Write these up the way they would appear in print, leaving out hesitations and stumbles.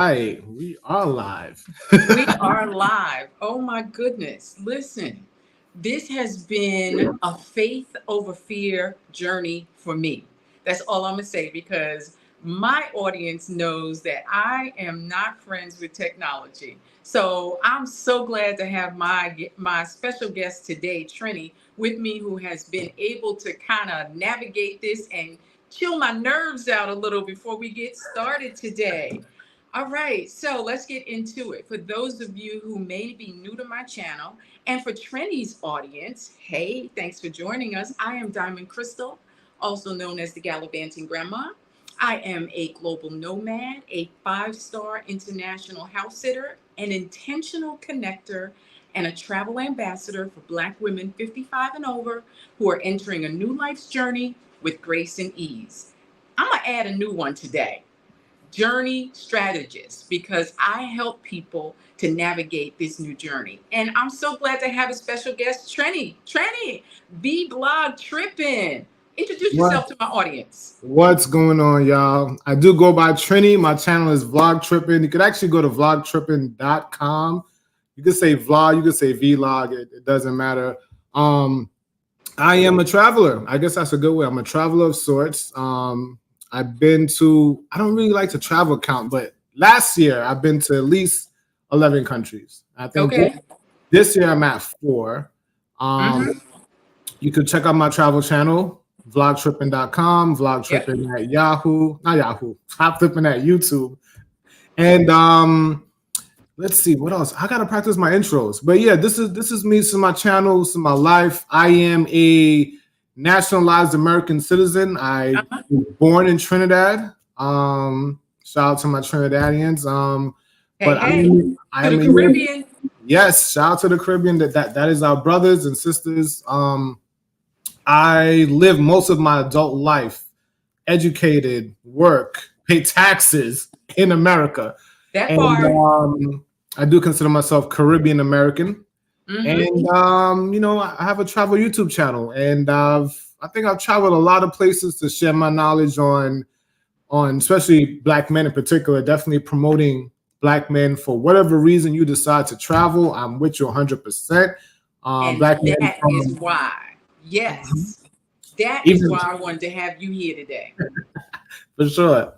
right, we are live. We are live. Oh my goodness. Listen, this has been a faith over fear journey for me. That's all I'm going to say because my audience knows that I am not friends with technology. So I'm so glad to have my special guest today, Trini, with me, who has been able to kind of navigate this and chill my nerves out a little before we get started today. All right, so let's get into it. For those of you who may be new to my channel, and for Trini's audience, hey, thanks for joining us. I am Diamond Crystal, also known as the Gallivanting Grandma. I am a global nomad, a 5-star international house sitter, an intentional connector, and a travel ambassador for Black women 55 and over who are entering a new life's journey with grace and ease. I'm going to add a new one today. Journey strategist, because I help people to navigate this new journey. And I'm so glad to have a special guest, Trini. Trini, Vlogtrippin. Introduce yourself to my audience. What's going on, y'all? I do go by Trini. My channel is Vlogtrippin. You could actually go to vlogtrippin.com. You could say vlog, you could say vlog. It doesn't matter. I am a traveler. I guess that's a good way. I'm a traveler of sorts. I've been to, I don't really like to travel count, but last year I've been to at least 11 countries. I think this year I'm at 4. You could check out my travel channel, vlogtrippin.com, vlogtrippin at Yahoo, not Yahoo, Vlogtrippin at YouTube. And let's see, what else? I gotta practice my intros. But yeah, this is me, this is my channel, this is my life. I am a nationalized American citizen. I was born in Trinidad. Shout out to my Trinidadians. But to the Caribbean. Yes, shout out to the Caribbean. That is our brothers and sisters. I lived most of my adult life, educated, work, pay taxes in America. That part. I do consider myself Caribbean American. And I have a travel YouTube channel, and I think I've traveled a lot of places to share my knowledge on especially Black men in particular. Definitely promoting Black men for whatever reason you decide to travel. I'm with you 100%. And Black that men is why. Yes, that is why I wanted to have you here today. For sure.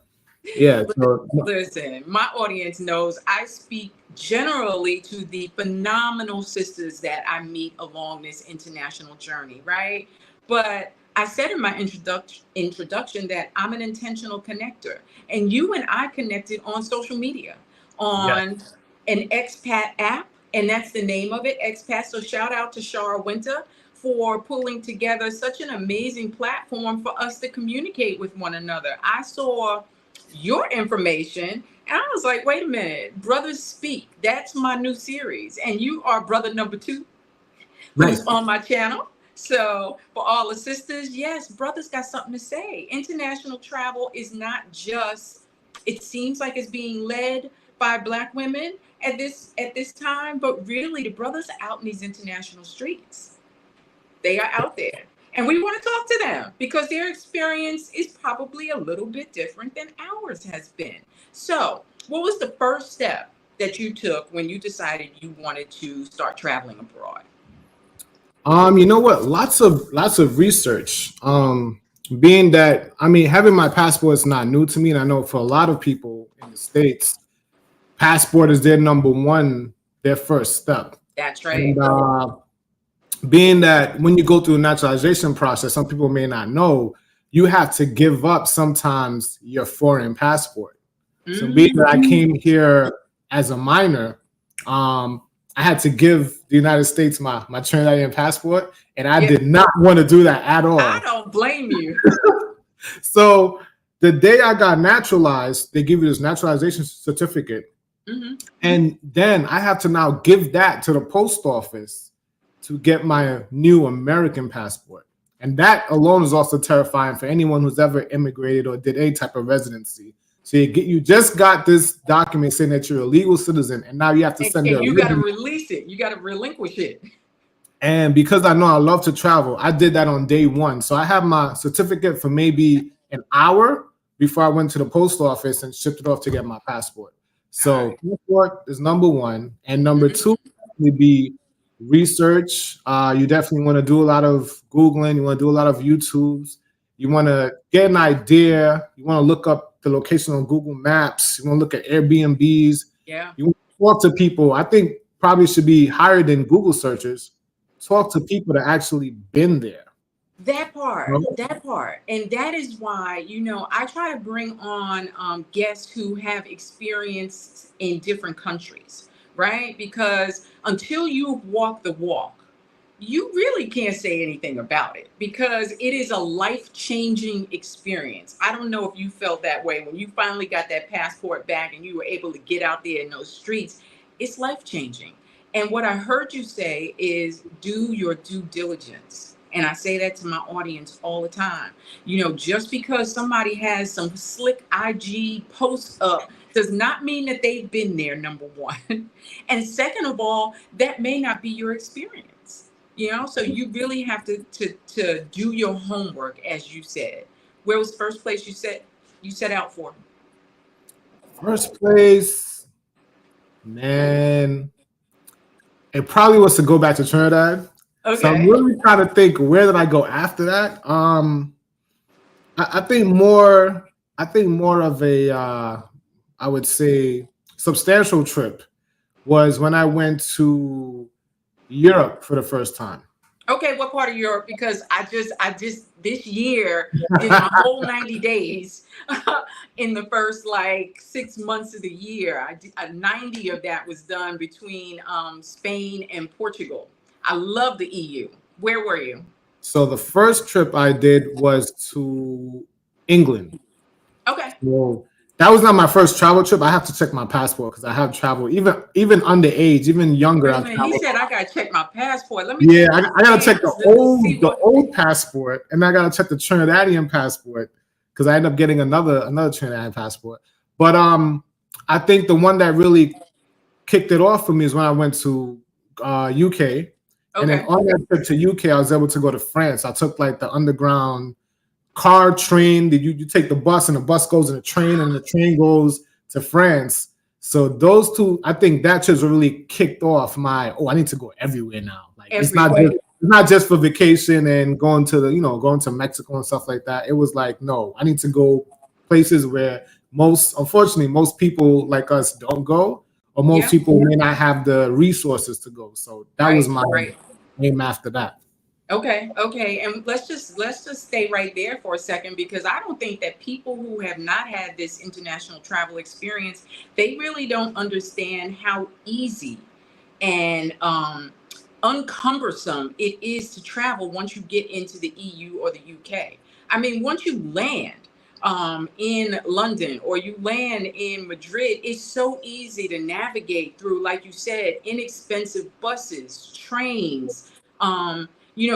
Yeah. Listen, my audience knows I speak generally to the phenomenal sisters that I meet along this international journey, right? But I said in my introduction that I'm an intentional connector. And you and I connected on social media, on an expat app, and that's the name of it, Expat. So shout out to Shara Winter for pulling together such an amazing platform for us to communicate with one another. I saw your information and I was like, wait a minute, Brothas Speak, that's my new series, and you are brother number 2 who's on my channel. So for all the sisters, yes, brothers got something to say. International travel is not just, it seems like it's being led by Black women at this time, but really the brothers are out in these international streets. They are out there. And we want to talk to them because their experience is probably a little bit different than ours has been. So what was the first step that you took when you decided you wanted to start traveling abroad? You know what? Lots of research. Being that, having my passport is not new to me. And I know for a lot of people in the States, passport is their number one, their first step. That's right. And, being that when you go through a naturalization process, some people may not know, you have to give up sometimes your foreign passport. So being that I came here as a minor, I had to give the United States my Trinidadian passport, and I did not want to do that at all. I don't blame you. So the day I got naturalized, they give you this naturalization certificate, and then I have to now give that to the post office to get my new American passport. And that alone is also terrifying for anyone who's ever immigrated or did any type of residency. So you just got this document saying that you're a legal citizen, and now you have to send it. You got to release it. You got to relinquish it. And because I know I love to travel, I did that on day 1. So I have my certificate for maybe an hour before I went to the post office and shipped it off to get my passport. So passport is number one, and number Mhm. two would be research. You definitely want to do a lot of Googling. You want to do a lot of YouTubes. You want to get an idea. You want to look up the location on Google Maps. You want to look at Airbnbs. Yeah. You want to talk to people. I think probably should be higher than Google searches. Talk to people that actually been there. That part. And that is why, I try to bring on guests who have experience in different countries, right? Because until you've walked the walk, you really can't say anything about it because it is a life-changing experience. I don't know if you felt that way when you finally got that passport back and you were able to get out there in those streets. It's life-changing. And what I heard you say is do your due diligence. And I say that to my audience all the time. Just because somebody has some slick IG posts up does not mean that they've been there, number one. And second of all, that may not be your experience. So you really have to do your homework, as you said. Where was the first place you set out for? First place, man, it probably was to go back to Trinidad. So I'm Okay. really trying to think, where did I go after that? I think more. I think more of a, I would say, substantial trip was when I went to Europe for the first time. Okay, what part of Europe? Because I just this year did my whole 90 days in the first like 6 months of the year. 90 of that was done between Spain and Portugal. I love the EU. Where were you? So the first trip I did was to England. Okay. Well, that was not my first travel trip. I have to check my passport because I have traveled even underage, even younger. Wait a I've minute. He traveled. said I gotta check my passport. Let me Yeah, check my I gotta check stamps to see the what. old passport, and I gotta check the Trinidadian passport because I end up getting another Trinidadian passport. But I think the one that really kicked it off for me is when I went to UK, and then Okay. on that trip to UK, I was able to go to France. I took like the underground car train. Did you take the bus, and the bus goes in the train, and the train goes to France. So those two, I think that just really kicked off my, I need to go everywhere now. Like Everywhere. it's not just for vacation and going to going to Mexico and stuff like that. It was like, no, I need to go places where unfortunately most people like us don't go, or most Yeah. people may not have the resources to go. So that was Right. my Right. aim after that. Okay, and let's just stay right there for a second because I don't think that people who have not had this international travel experience, they really don't understand how easy and uncumbersome it is to travel once you get into the EU or the UK. I mean, once you land in London or you land in Madrid, it's so easy to navigate through, like you said, inexpensive buses, trains,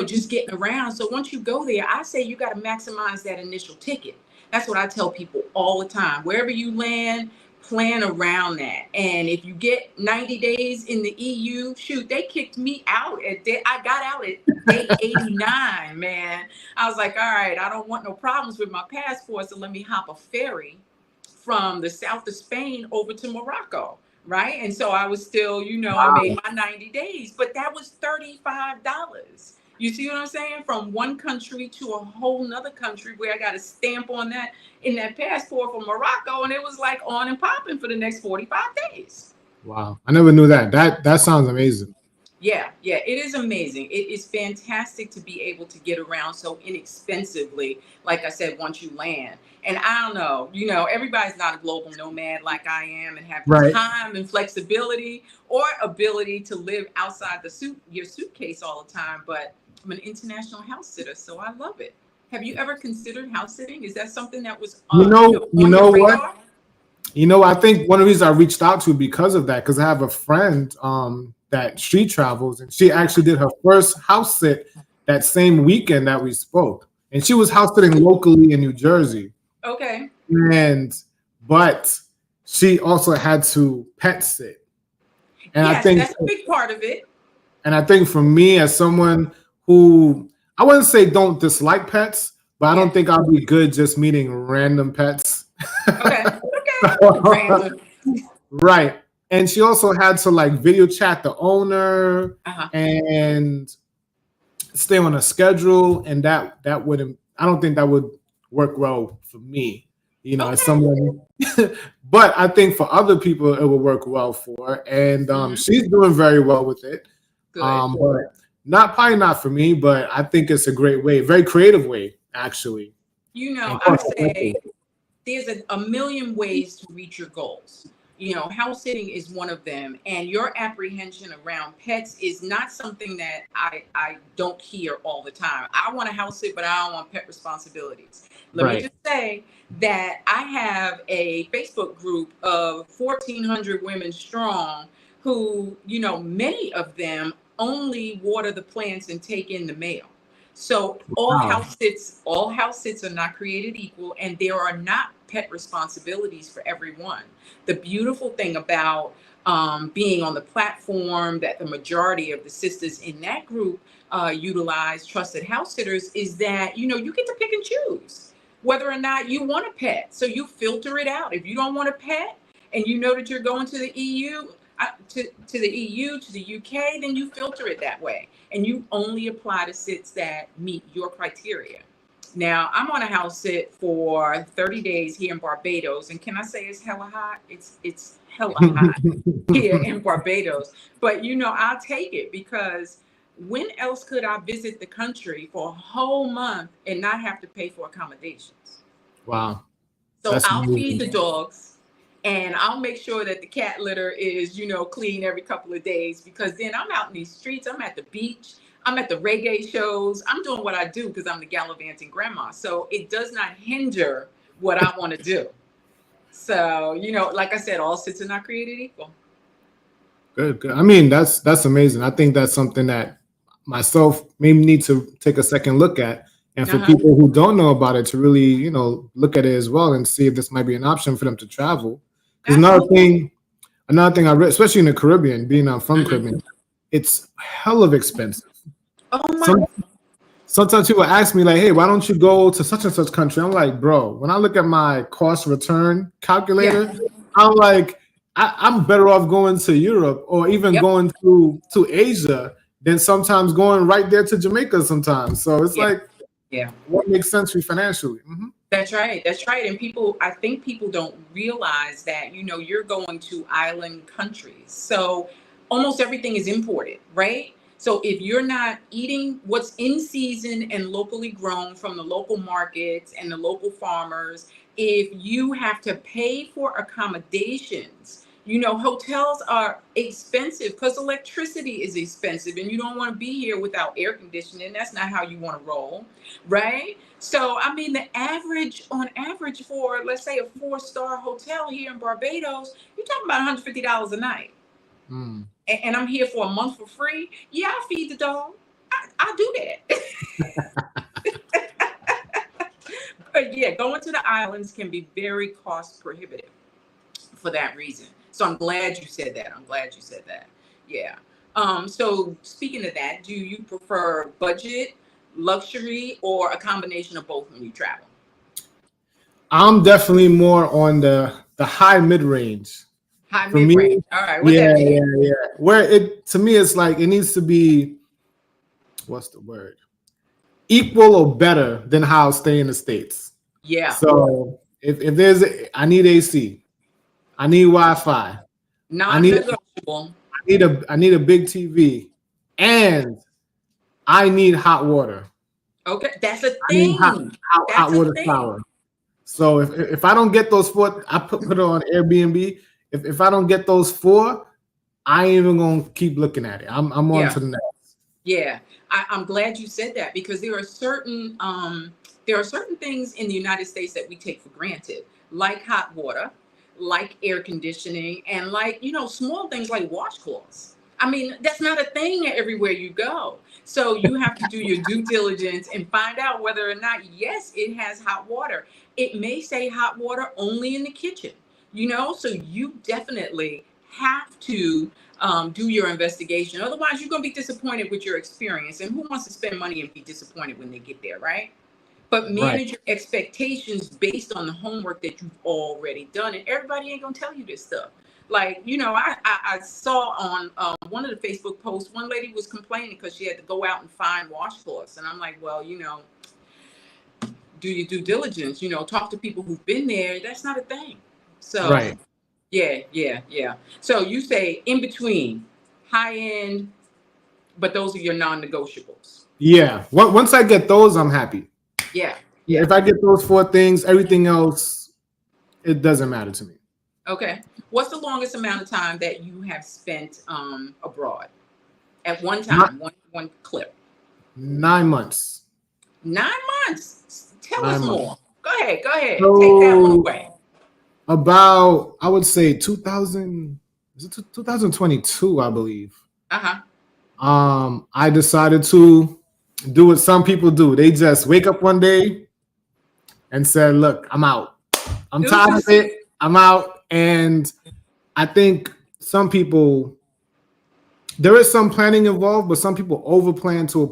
just getting around. So once you go there, I say you got to maximize that initial ticket. That's what I tell people all the time. Wherever you land, plan around that. And if you get 90 days in the EU, shoot, they kicked me out I got out at day 89, man. I was like, all right, I don't want no problems with my passport, so let me hop a ferry from the south of Spain over to Morocco. Right. And so I was still, I made my 90 days, but that was $35. You see what I'm saying? From one country to a whole nother country where I got a stamp on that in that passport for Morocco, and it was like on and popping for the next 45 days. Wow, I never knew that. That sounds amazing. Yeah, it is amazing. It is fantastic to be able to get around so inexpensively, like I said, once you land. And I don't know, everybody's not a global nomad like I am and have the Right. time and flexibility or ability to live outside your suitcase all the time. But I'm an international house sitter, so I love it. Have you ever considered house sitting? Is that something that was You on your know what? radar? I think one of the reasons I reached out to because of that, because I have a friend that she travels, and she actually did her first house sit that same weekend that we spoke. And she was house sitting locally in New Jersey. Okay. But she also had to pet sit. And Yes, that's a big part of it. and I think for me, as someone who, I wouldn't say don't dislike pets, but I don't think I'll be good just meeting random pets. Okay. Random. Right. And she also had to like video chat the owner Uh-huh. and stay on a schedule, and that wouldn't, I don't think that would work well for me, as Okay. someone. But I think for other people it would work well for, and Hmm. she's doing very well with it. Good. But probably not for me, but I think it's a great way, very creative way actually, and I cost say effective. there's a million ways to reach your goals. House sitting is one of them. And your apprehension around pets is not something that I don't hear all the time. I want to house sit, but I don't want pet responsibilities. Let me Right. just say that I have a Facebook group of 1,400 women strong who, many of them only water the plants and take in the mail. So Wow. all house sits are not created equal, and there are not pet responsibilities for everyone. The beautiful thing about being on the platform that the majority of the sisters in that group utilize, trusted house sitters, is that you get to pick and choose whether or not you want a pet. So you filter it out. If you don't want a pet, and you know that you're going to the EU, to the EU, to the UK, then you filter it that way, and you only apply to sits that meet your criteria. Now, I'm on a house sit for 30 days here in Barbados, and can I say it's hella hot? It's hella hot here in Barbados, but I'll take it because when else could I visit the country for a whole month and not have to pay for accommodations? Wow, So that's I'll feed the amazing. dogs, and I'll make sure that the cat litter is, clean every couple of days, because then I'm out in these streets, I'm at the beach, I'm at the reggae shows, I'm doing what I do because I'm the gallivanting grandma. So it does not hinder what I want to do. So, like I said, all sits are not created equal. Good, good. I mean, that's amazing. I think that's something that myself maybe need to take a second look at, and for Uh-huh. people who don't know about it to really, look at it as well and see if this might be an option for them to travel. Because Absolutely. another thing I read, especially in the Caribbean, being I'm from Hmm. Caribbean, it's hell of expensive. Oh my. Some Sometimes people ask me like, "Hey, why don't you go to such and such country?" I'm like, "Bro, when I look at my cost return Yeah. calculator, I'm like, I'm better off going to Europe or even Yep. going to Asia than sometimes going right there to Jamaica sometimes." So it's Yeah. like, Yeah. what makes sense for you financially? Hmm. That's right. That's right. And I think people don't realize that, you're going to island countries. So almost everything is imported, right? So if you're not eating what's in season and locally grown from the local markets and the local farmers, if you have to pay for accommodations, hotels are expensive because electricity is expensive, and you don't want to be here without air conditioning. That's not how you want to roll, right? So, I mean, on average, for let's say a four-star hotel here in Barbados, you're talking about $150 a night. Mm. And I'm here for a month for free. Yeah, I feed the dog. I do that. But yeah, going to the islands can be very cost prohibitive for that reason. So I'm glad you said that. I'm glad you said that. Yeah. So speaking of that, do you prefer budget, luxury, or a combination of both when you travel? I'm definitely more on the high mid range. High For mid me, range. All right. What yeah, that yeah, mean? yeah. Where it to me, it's like it needs to be, what's the word? Equal or better than how I stay in the States. Yeah. So if there's I need AC, I need Wi-Fi, I need Non-negotiable. I need a big TV, and I need hot water. Okay. That's a I need thing. hot That's a water thing. shower. So if I don't get those four, I put it on Airbnb. If I don't get those four, I ain't even gonna keep looking at it. I'm on Yeah. to the next. Yeah. I'm glad you said that, because there are certain things in the United States that we take for granted, like hot water, like air conditioning, and like, small things like washcloths. I mean, that's not a thing everywhere you go. So you have to do your due diligence and find out whether or not, yes, it has hot water. It may say hot water only in the kitchen, so you definitely have to do your investigation. Otherwise, you're going to be disappointed with your experience. And who wants to spend money and be disappointed when they get there, right? But Right. manage your expectations based on the homework that you've already done. And everybody ain't going to tell you this stuff. Like, you know, I saw on one of the Facebook posts, one lady was complaining because she had to go out and find washcloths. And I'm like, well, you know, do your due diligence, you know, talk to people who've been there. That's not a thing. So, Right. yeah. So you say in between, high end, but those are your non-negotiables. Yeah. Once I get those, I'm happy. Yeah. If I get those 4 things, everything else, it doesn't matter to me. Okay. What's the longest amount of time that you have spent abroad at one time, one clip? 9 months. 9 months. Tell 9 us months. more. Go ahead. So, Take that one away. About, I would say 2022, I believe. I decided to do what some people do. They just wake up one day and said, look, I'm out. I'm tired of it. I'm out. And I think some people, there is some planning involved, but some people overplan to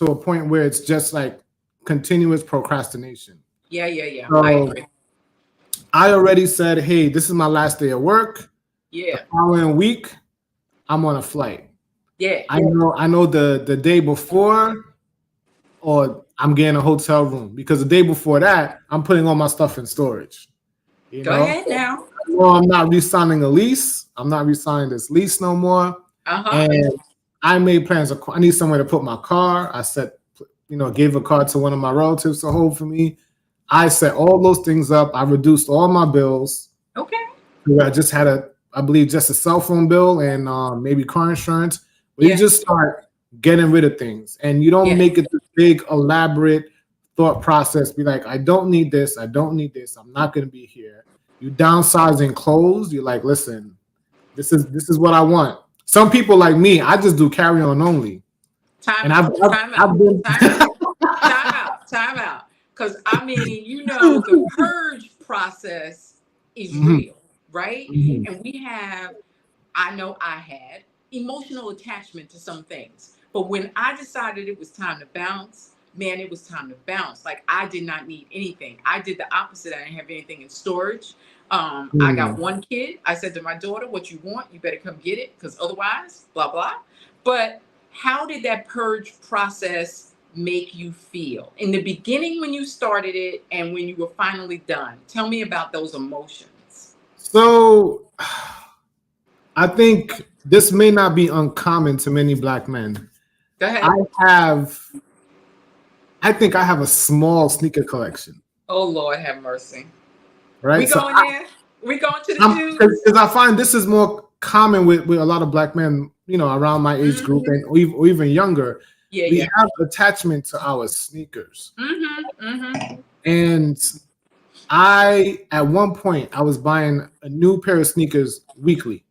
a point where it's just like continuous procrastination. Yeah. So, I agree. I already said, hey, this is my last day of work. Yeah. The following week, I'm on a flight. Yeah. I know the day before, or I'm getting a hotel room, because the day before that, I'm putting all my stuff in storage. Go ahead now. Well, I'm not re-signing a lease. I'm not re-signing this lease no more. And I made plans. I need somewhere to put my car. I said, gave a car to one of my relatives to hold for me. I set all those things up. I reduced all my bills. Okay. I just had I believe just a cell phone bill and maybe car insurance. But you just start getting rid of things, and you don't make it this big, elaborate thought process. Be like, I don't need this. I don't need this. I'm not going to be here. You downsize and close. You're like, listen, this is what I want. Some people like me, I just do carry on only. Time out. Because I mean, the purge process is real, right? And I know I had emotional attachment to some things. But when I decided it was time to bounce, man, it was time to bounce. Like, I did not need anything. I did the opposite. I didn't have anything in storage. I got one kid. I said to my daughter, what you want, you better come get it, because otherwise, blah, blah. But how did that purge process make you feel in the beginning when you started it and when you were finally done? Tell me about those emotions. So I think this may not be uncommon to many Black men. Go ahead. I think I have a small sneaker collection. Oh, Lord have mercy. Right? We going there? We going to the shoes? Because I find this is more common with a lot of Black men, around my age group or even younger. We have attachment to our sneakers. And at one point, I was buying a new pair of sneakers weekly.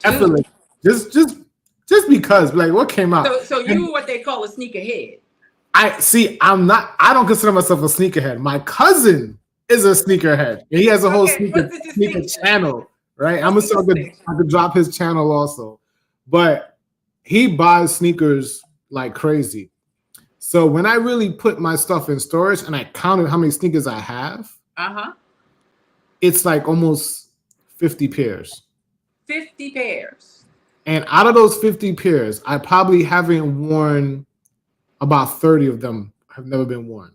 Effortless. Just because, like, what came out. So you were what they call a sneakerhead. I don't consider myself a sneakerhead. My cousin is a sneakerhead. And he has a whole sneaker channel, right? I could drop his channel also. But he buys sneakers like crazy. So when I really put my stuff in storage and I counted how many sneakers I have, it's like almost 50 pairs. 50 pairs. And out of those 50 pairs, I probably haven't worn about 30 of them have never been worn.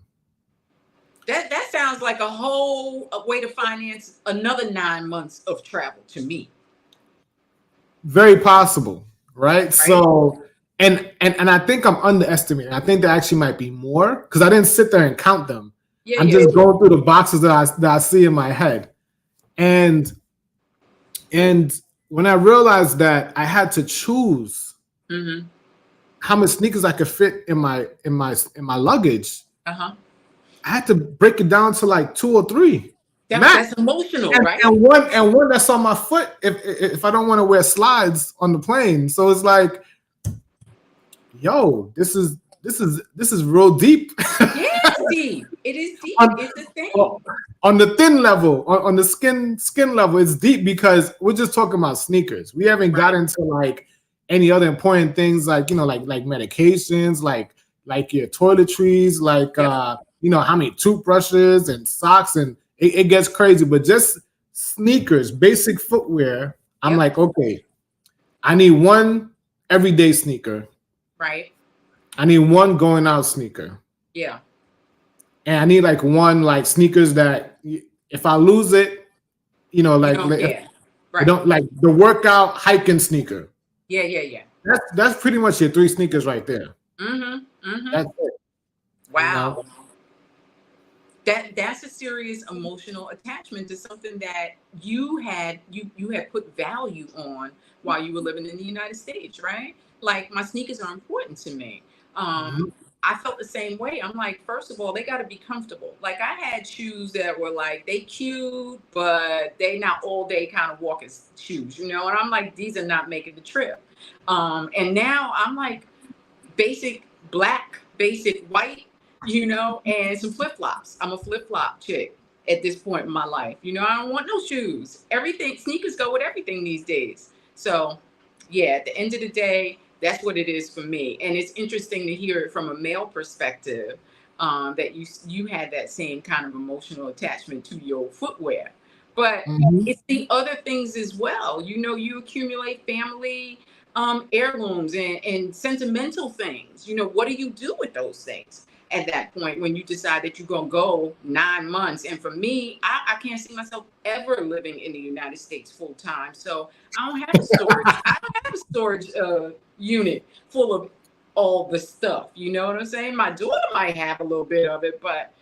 That sounds like a whole way to finance another 9 months of travel to me. Very possible, right? So, and I think I'm underestimating. I think there actually might be more because I didn't sit there and count them. I'm just going through the boxes that I see in my head, and when I realized that I had to choose how much sneakers I could fit in my luggage, I had to break it down to like 2 or 3. That's emotional, right? And one that's on my foot if I don't want to wear slides on the plane. So it's like, yo, this is real deep. Yeah, it's deep. It is deep. It's a thing. On the thin level, on the skin level, it's deep because we're just talking about sneakers. We haven't got into like any other important things like like medications, like your toiletries, like how many toothbrushes and socks, and it gets crazy. But just sneakers, basic footwear, I'm Yep. like, okay, I need one everyday sneaker. Right. I need one going out sneaker. Yeah. And I need like one like sneakers that if I lose it, You like don't if care. I Right. don't like the workout hiking sneaker. Yeah. Yeah. Yeah. That's pretty much your 3 sneakers right there. Mm-hmm. Mm-hmm. That's it. Wow. That's a serious emotional attachment to something that you had put value on while you were living in the United States, right? Like my sneakers are important to me. Mhm. I felt the same way. I'm like, first of all, they got to be comfortable. Like I had shoes that were like they cute, but they not all day kind of walking shoes, And I'm like, these are not making the trip. And now I'm like, basic black, basic white, and some flip flops. I'm a flip flop chick at this point in my life. I don't want no shoes. Everything, sneakers go with everything these days. So, yeah, at the end of the day, that's what it is for me. And it's interesting to hear it from a male perspective, that you had that same kind of emotional attachment to your footwear. But Mhm. it's the other things as well. You accumulate family heirlooms and sentimental things. What do you do with those things at that point when you decide that you're going to go 9 months? And for me, I can't see myself ever living in the United States full time. So I don't have a storage. I don't have a storage unit full of all the stuff. You know what I'm saying? My daughter might have a little bit of it, but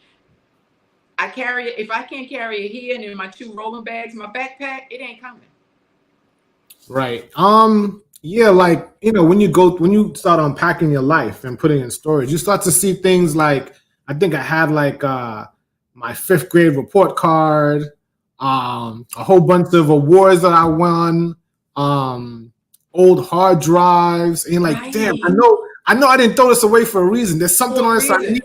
I carry it. If I can't carry it here and in my 2 rolling bags, my backpack, it ain't coming. Right. Yeah, like, when you start unpacking your life and putting in storage, you start to see things like I think I had like my 5th grade report card, a whole bunch of awards that I won, old hard drives, and like, damn, Right. I know I didn't throw this away for a reason. There's something For a on this I reason. need.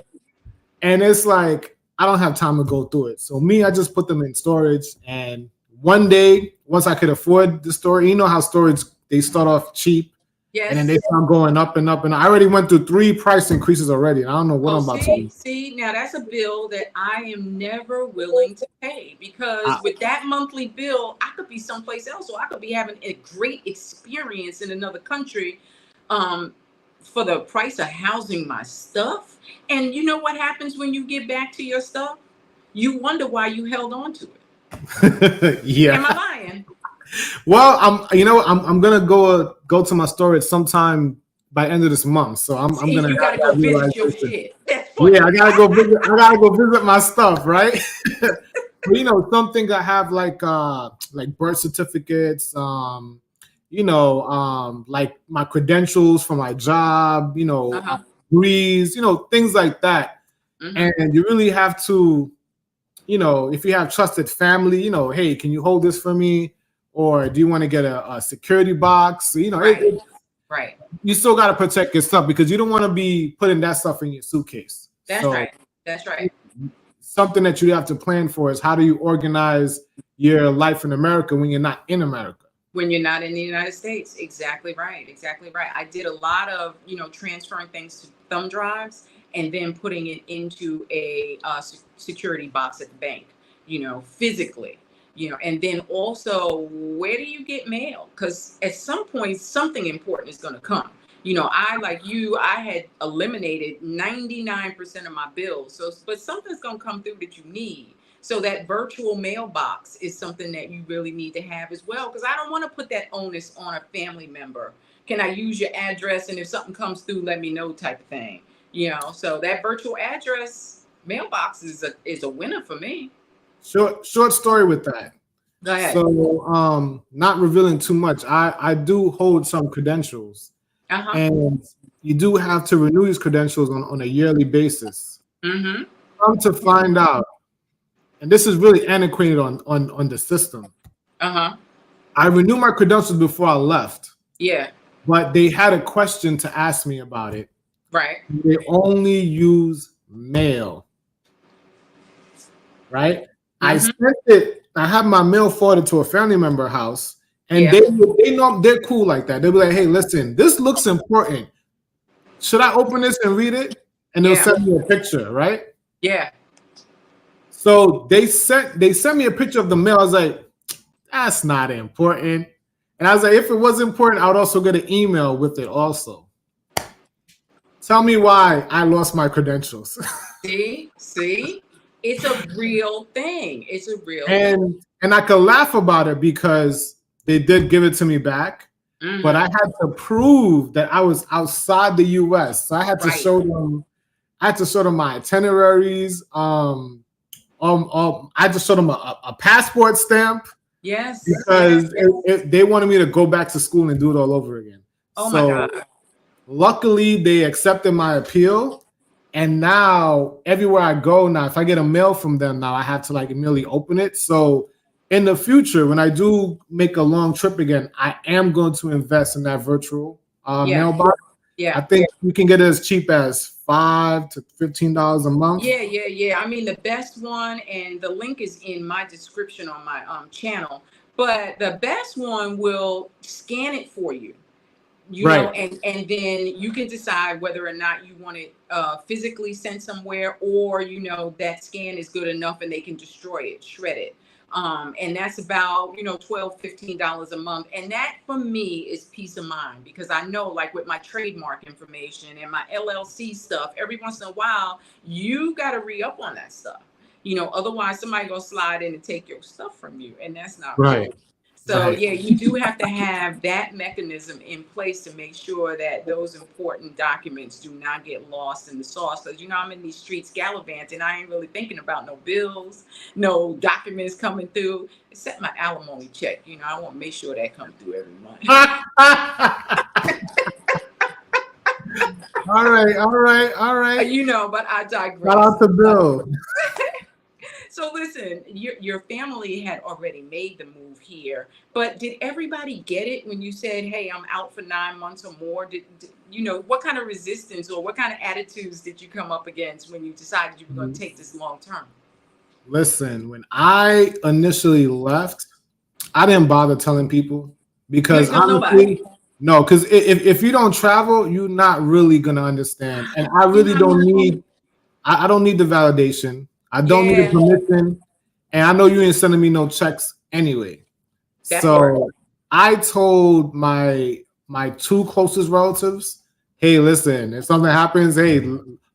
And it's like I don't have time to go through it. So I just put them in storage. And one day, once I could afford the storage, how storage they start off cheap, Yes. and then they start going up and up. And I already went through 3 price increases already, and I don't know what I'm about to do. See, now that's a bill that I am never willing to pay because with that monthly bill, I could be someplace else, or I could be having a great experience in another country, for the price of housing my stuff. And you know what happens when you get back to your stuff? You wonder why you held on to it. Yeah. Am I lying? Well, I'm gonna go to my storage sometime by end of this month. So I'm gonna. You gotta go visit your shit. Yeah, I gotta go visit. I gotta go visit my stuff, right? Some things I have like birth certificates, like my credentials for my job, degrees, things like that. Mm-hmm. And you really have to, if you have trusted family, hey, can you hold this for me? Or do you want to get a security box? Right. Right. You still got to protect your stuff because you don't want to be putting that stuff in your suitcase. That's right. That's right. Something that you have to plan for is how do you organize your life in America when you're not in America? When you're not in the United States. Exactly right. Exactly right. I did a lot of, transferring things to thumb drives and then putting it into a security box at the bank, physically. And then also, where do you get mail? Because at some point, something important is going to come. I had eliminated 99% of my bills. So, but something's going to come through that you need. So that virtual mailbox is something that you really need to have as well. Because I don't want to put that onus on a family member. Can I use your address? And if something comes through, let me know type of thing. So that virtual address mailbox is a winner for me. Short story with that. Go ahead. So, not revealing too much. I do hold some credentials, and you do have to renew these credentials on a yearly basis. Mm-hmm. Come to find out, and this is really antiquated on the system. I renewed my credentials before I left. Yeah. But they had a question to ask me about it. Right. They only use mail. Right? I sent it. I have my mail forwarded to a family member house, and they know they're cool like that. They'll be like, "Hey, listen, this looks important. Should I open this and read it?" And they'll send me a picture, right? Yeah. So they sent me a picture of the mail. I was like, that's not important. And I was like, if it was important, I would also get an email with it also. Tell me why I lost my credentials. See, it's a real thing. It's a real thing. And I could laugh about it because they did give it to me back, but I had to prove that I was outside the US. So I had to show them, my itineraries. I just showed them a passport stamp. Yes. Because they wanted me to go back to school and do it all over again. Oh so, my God. Luckily, they accepted my appeal. And now, everywhere I go now, if I get a mail from them now, I have to like immediately open it. So, in the future, when I do make a long trip again, I am going to invest in that virtual mailbox. Yeah. I think you can get it as cheap as $5 to $15 a month. Yeah. I mean, the best one, and the link is in my description on my channel, but the best one will scan it for you. You know, and then you can decide whether or not you want it physically sent somewhere, or, you know, that scan is good enough and they can destroy it, shred it. And that's about, you know, $12, $15 a month. And that for me is peace of mind, because I know, like with my trademark information and my LLC stuff, every once in a while, you got to re-up on that stuff. You know, otherwise somebody gonna slide in and take your stuff from you, and that's not right. So yeah, you do have to have that mechanism in place to make sure that those important documents do not get lost in the sauce. Because, you know, I'm in these streets gallivanting. I ain't really thinking about no bills, no documents coming through, except my alimony check. You know, I want to make sure that comes through every month. All right. You know, but I digress. Shout out to Bill. So listen, your family had already made the move here, but did everybody get it when you said, "Hey, I'm out for 9 months or more"? Did you know, what kind of resistance or what kind of attitudes did you come up against when you decided you were going to take this long term? Listen, when I initially left, I didn't bother telling people because honestly, no, because if you don't travel, you're not really gonna understand. And I really don't need. I don't need the validation. I don't need a permission, and I know you ain't sending me no checks anyway. So I told my two closest relatives, "Hey, listen, if something happens, hey,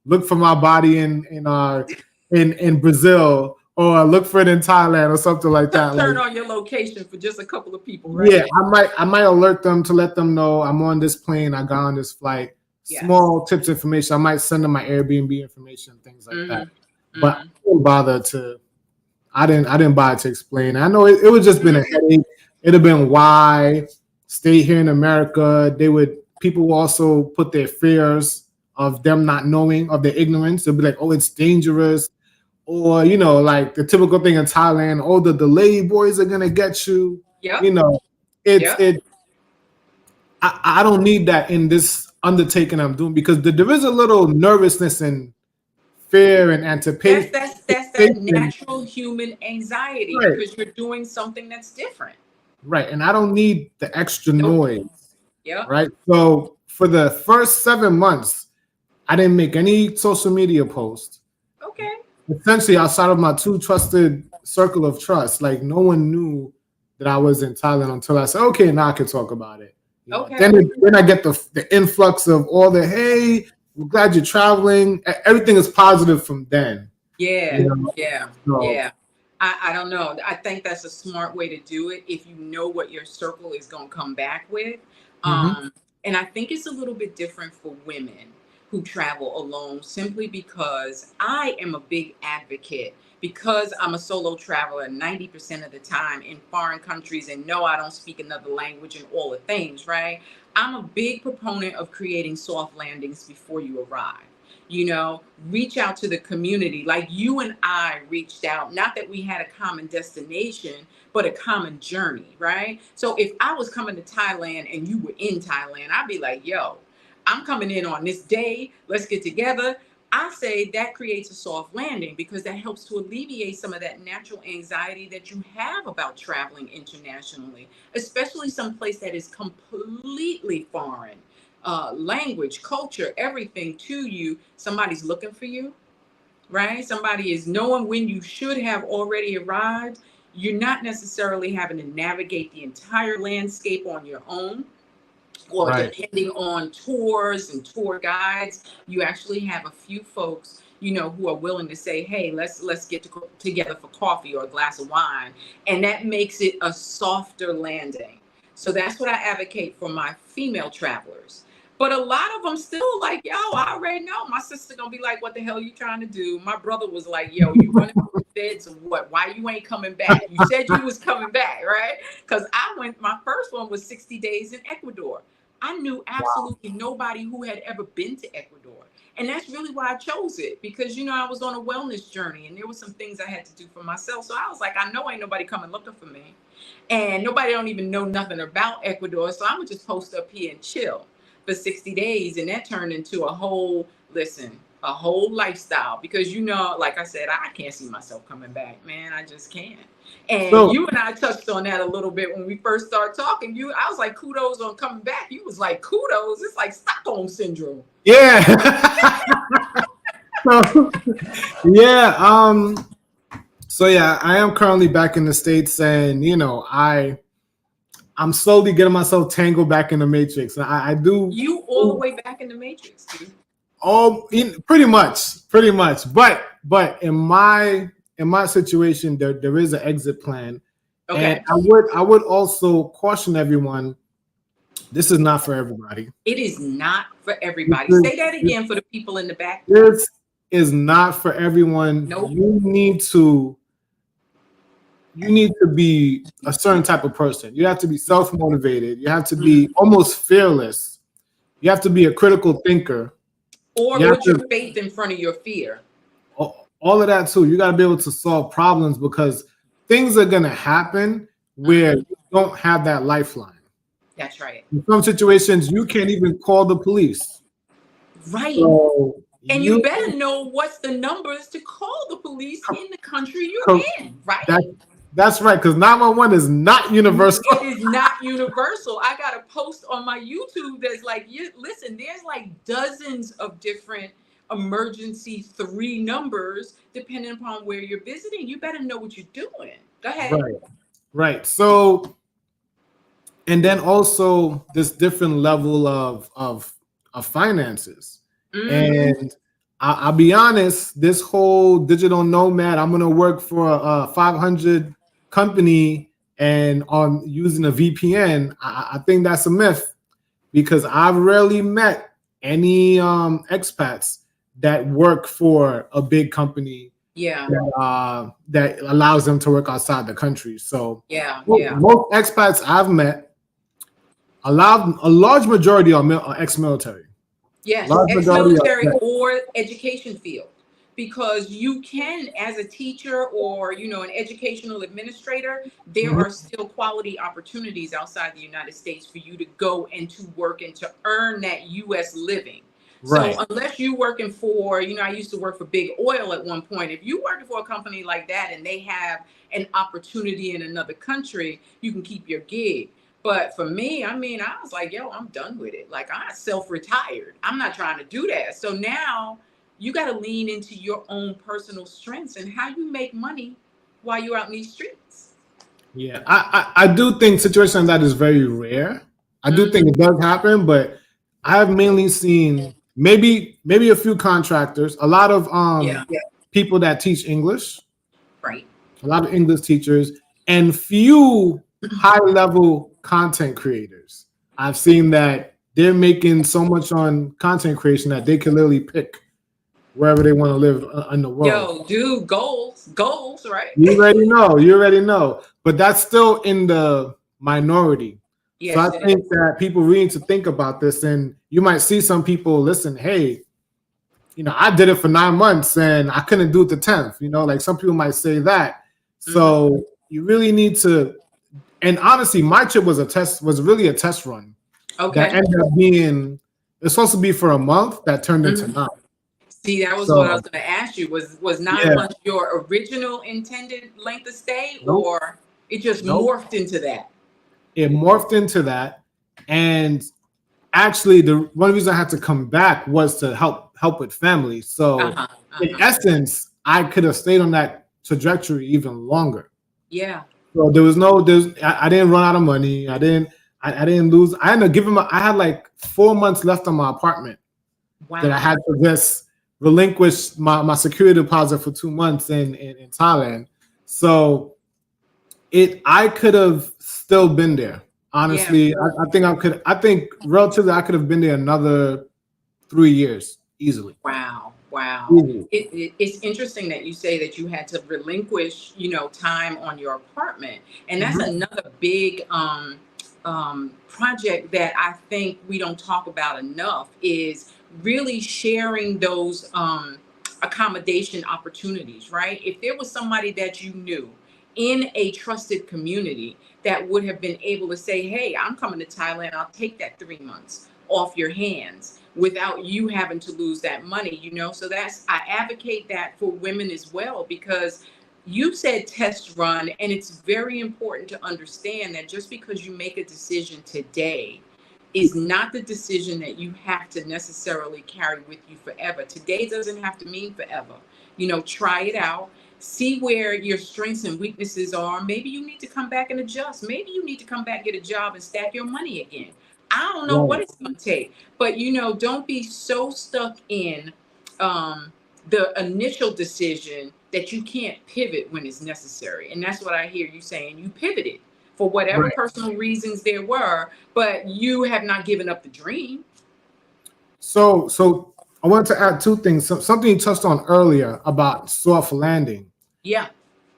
look for my body in Brazil, or look for it in Thailand, or something like that." Turn on your location for just a couple of people, right? Yeah, I might alert them to let them know I'm on this plane, I got on this flight. Small tips information. I might send them my Airbnb information, things like that. But I didn't bother to. I didn't bother to explain. I know it would just been a headache. It'd have been why stay here in America. People also put their fears of them not knowing, of their ignorance. They'll be like, "Oh, it's dangerous," or, you know, like the typical thing in Thailand. "Oh, the delayed boys are gonna get you." You know, I don't need that in this undertaking I'm doing, because there is a little nervousness and fear and anticipation. That's that natural human anxiety, because you're doing something that's different. Right. And I don't need the extra noise. Yeah. Right. So for the first 7 months, I didn't make any social media posts. Okay. Essentially, outside of my two trusted circle of trust, like no one knew that I was in Thailand until I said, "Okay, now I can talk about it." You know? Then I get the influx of all the, "Hey, we're glad you're traveling." Everything is positive from then. Yeah, you know? Yeah. I don't know. I think that's a smart way to do it if you know what your circle is going to come back with. And I think it's a little bit different for women who travel alone, simply because I am a big advocate, because I'm a solo traveler 90% of the time in foreign countries, and no, I don't speak another language and all the things, right? I'm a big proponent of creating soft landings before you arrive. You know, reach out to the community like you and I reached out. Not that we had a common destination, but a common journey, right? So if I was coming to Thailand and you were in Thailand, I'd be like, "Yo, I'm coming in on this day. Let's get together." I say that creates a soft landing, because that helps to alleviate some of that natural anxiety that you have about traveling internationally, especially someplace that is completely foreign. Language, culture, everything to you. Somebody's looking for you, right? Somebody is knowing when you should have already arrived. you're not necessarily having to navigate the entire landscape on your own, or Right. depending on tours and tour guides. You actually have a few folks, who are willing to say, hey, let's get together for coffee or a glass of wine, and that makes it a softer landing. So that's what I advocate for my female travelers. But a lot of them still like, yo, I already know. My sister gonna be like, what the hell you trying to do? My brother was like, yo, you running for the feds or what? Why you ain't coming back? You said you was coming back, right? Because my first one was 60 days in Ecuador. I knew absolutely nobody who had ever been to Ecuador. And that's really why I chose it, because, I was on a wellness journey and there were some things I had to do for myself. So I was like, I know ain't nobody coming looking for me. And nobody don't even know nothing about Ecuador. So I'm going to just post up here and chill for 60 days. And that turned into a whole lifestyle, because, like I said, I can't see myself coming back, man. I just can't. And you and I touched on that a little bit when we first started talking. I was like, kudos on coming back. You was like, kudos. It's like Stockholm syndrome. Yeah. Yeah. So yeah, I am currently back in the States, and I'm slowly getting myself tangled back in the matrix. I do. You all the way back in the matrix, dude. Oh, pretty much. But in my situation, there is an exit plan. Okay. And I would also caution everyone, this is not for everybody. It is not for everybody. Say that again for the people in the back. This is not for everyone. Nope. You need to be a certain type of person. You have to be self-motivated. You have to be almost fearless. You have to be a critical thinker. Or put your faith in front of your fear. All of that too. You got to be able to solve problems, because things are going to happen where you don't have that lifeline. That's right. In some situations, you can't even call the police. Right. So and you better know what's the numbers to call the police in the country you're in, right? That's right, because 911 is not universal. It is not universal. I got a post on my YouTube that's like, listen, there's like dozens of different emergency 3 numbers depending upon where you're visiting. You better know what you're doing. Go ahead. Right. So, and then also this different level of finances. And I'll be honest, this whole digital nomad, I'm going to work for a 500 company and on using a VPN, I think that's a myth, because I've rarely met any expats that work for a big company. Yeah. That allows them to work outside the country. So most expats I've met, a large majority are ex-military. Yes, ex-military or education field, because you can, as a teacher or an educational administrator, there are still quality opportunities outside the United States for you to go and to work and to earn that U.S. living. Right. So unless you're working for, I used to work for Big Oil at one point. If you're working for a company like that and they have an opportunity in another country, you can keep your gig. But for me, I was like, yo, I'm done with it. Like, I self-retired. I'm not trying to do that. So now you got to lean into your own personal strengths and how you make money while you're out in these streets. Yeah, I do think situation like that is very rare. I do think it does happen, but I have mainly seen maybe a few contractors, a lot of people that teach English, right? A lot of English teachers, and few high-level content creators. I've seen that they're making so much on content creation that they can literally pick wherever they want to live in the world. Yo, dude, goals, right? You already know. But that's still in the minority. Yes, so I think that people really need to think about this. And you might see some people listen, hey, I did it for 9 months and I couldn't do it the 10th. Like some people might say that. So you really need to. And honestly, my trip was really a test run. Okay. That ended up being, it's supposed to be for a month, that turned into 9. See, that was what I was going to ask you. Was 9 months your original intended length of stay, or it just morphed into that? It morphed into that. And actually, the one reason I had to come back was to help with family. So in essence, I could have stayed on that trajectory even longer. Yeah. So I didn't run out of money. I didn't lose. I ended up giving I had like 4 months left on my apartment that I Wow. had to just relinquish my security deposit for 2 months in Thailand. So I could have still been there. Yeah. Honestly, I think relatively I could have been there another 3 years easily. Wow. Wow. Easily. It's interesting that you say that you had to relinquish, time on your apartment. And that's Mhm. another big project that I think we don't talk about enough is really sharing those accommodation opportunities, right? If there was somebody that you knew in a trusted community that would have been able to say, hey, I'm coming to Thailand, I'll take that 3 months off your hands without you having to lose that money. So I advocate that for women as well, because you said test run, and it's very important to understand that just because you make a decision today is not the decision that you have to necessarily carry with you forever. Today doesn't have to mean forever. Try it out, see where your strengths and weaknesses are. Maybe you need to come back and adjust. Maybe you need to come back, get a job, and stack your money again. I don't know what Right. it's going to take, but don't be so stuck in um, the initial decision that you can't pivot when it's necessary. And that's what I hear you saying. You pivoted for whatever Right. personal reasons there were, but you have not given up the dream. So I wanted to add two things. Something you touched on earlier about soft landing. Yeah.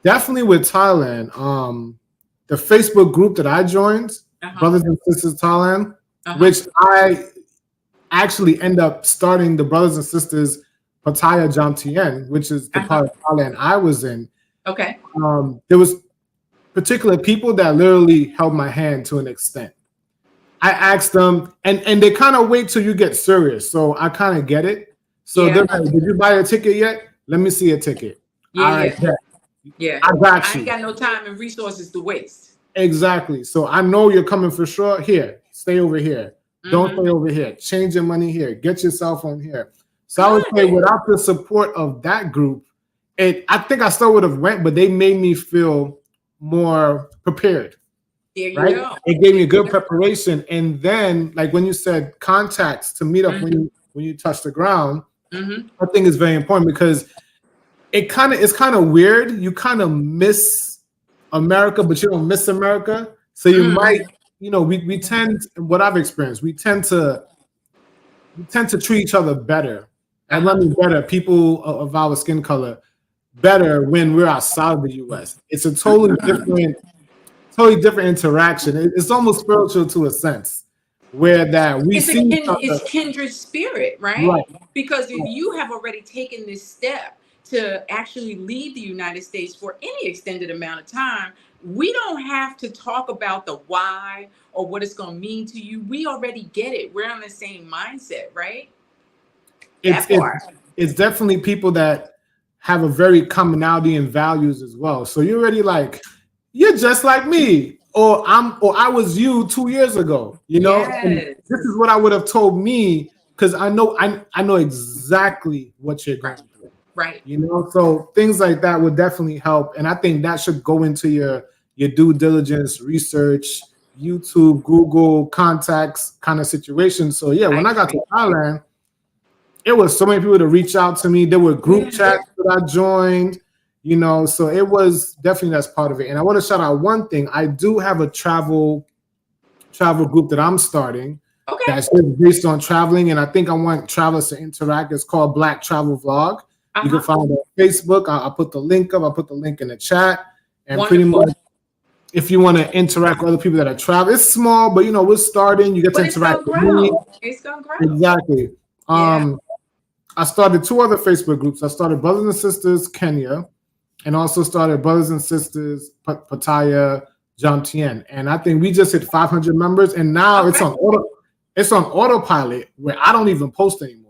Definitely with Thailand, the Facebook group that I joined, Uh-huh. Brothers and Sisters Thailand, Uh-huh. which I actually end up starting the Brothers and Sisters Pattaya Jomtien, which is the Uh-huh. part of Thailand I was in. Okay. There was particular people that literally held my hand to an extent. I asked them, and they kind of wait till you get serious. So I kind of get it. So Yeah. they're like, "Did you buy a ticket yet? Let me see a ticket." Yeah. All right, Yeah. yeah, Yeah. I got I ain't you. got no time and resources to waste. Exactly. So I know you're coming for sure. Here, stay over here. Don't Mm-hmm. stay over here. Change your money here. Get your cell phone here. So I would say Good. without the support of that group, I think I still would have went, but they made me feel more prepared. There you Right? go. It gave There me a you good go. preparation. And then, like when you said contacts to meet up Mm-hmm. when you touch the ground, Mm-hmm. I think is very important because it's kind of weird. You kind of miss America, but you don't miss America. So you might, Mm-hmm. we tend, what I've experienced, we tend to treat each other better. And let Uh-huh. me better, people of our skin color better when we're outside of the US. It's a totally different interaction. It's almost spiritual to a sense, where that we see each other. It's kindred spirit, right? Right, Because if right. you have already taken this step to actually leave the United States for any extended amount of time, we don't have to talk about the why or what it's going to mean to you. We already get it. We're on the same mindset, right? It's That it's part. it's definitely people that have a very commonality in values as well. So you're already like, you're just like me, or I was you 2 years ago. And Yes. this is what I would have told me because I know exactly what you're Right. going through. Right. So things like that would definitely help, and I think that should go into your due diligence, research, YouTube, Google, contacts kind of situation. So yeah, I when I got agree. to Thailand, it was so many people to reach out to me. There were group Yeah. chats that I joined, so it was definitely that's part of it. And I want to shout out one thing. I do have a travel group that I'm starting Okay. that's based on traveling, and I think I want travelers to interact. It's called Black Travel Vlog. You can Uh-huh. find it on Facebook. I'll put the link up. I'll put the link in the chat. And pretty Wonderful. much, if you want to interact with other people that are traveling, it's small, but we're starting. You get to But it's interact going to with me. grow. It's going to grow. Exactly. Yeah. I started two other Facebook groups. I started Brothers and Sisters Kenya, and also started Brothers and Sisters Pattaya Jomtien. And I think we just hit 500 members, and now it's Okay. on autopilot where I don't even post anymore.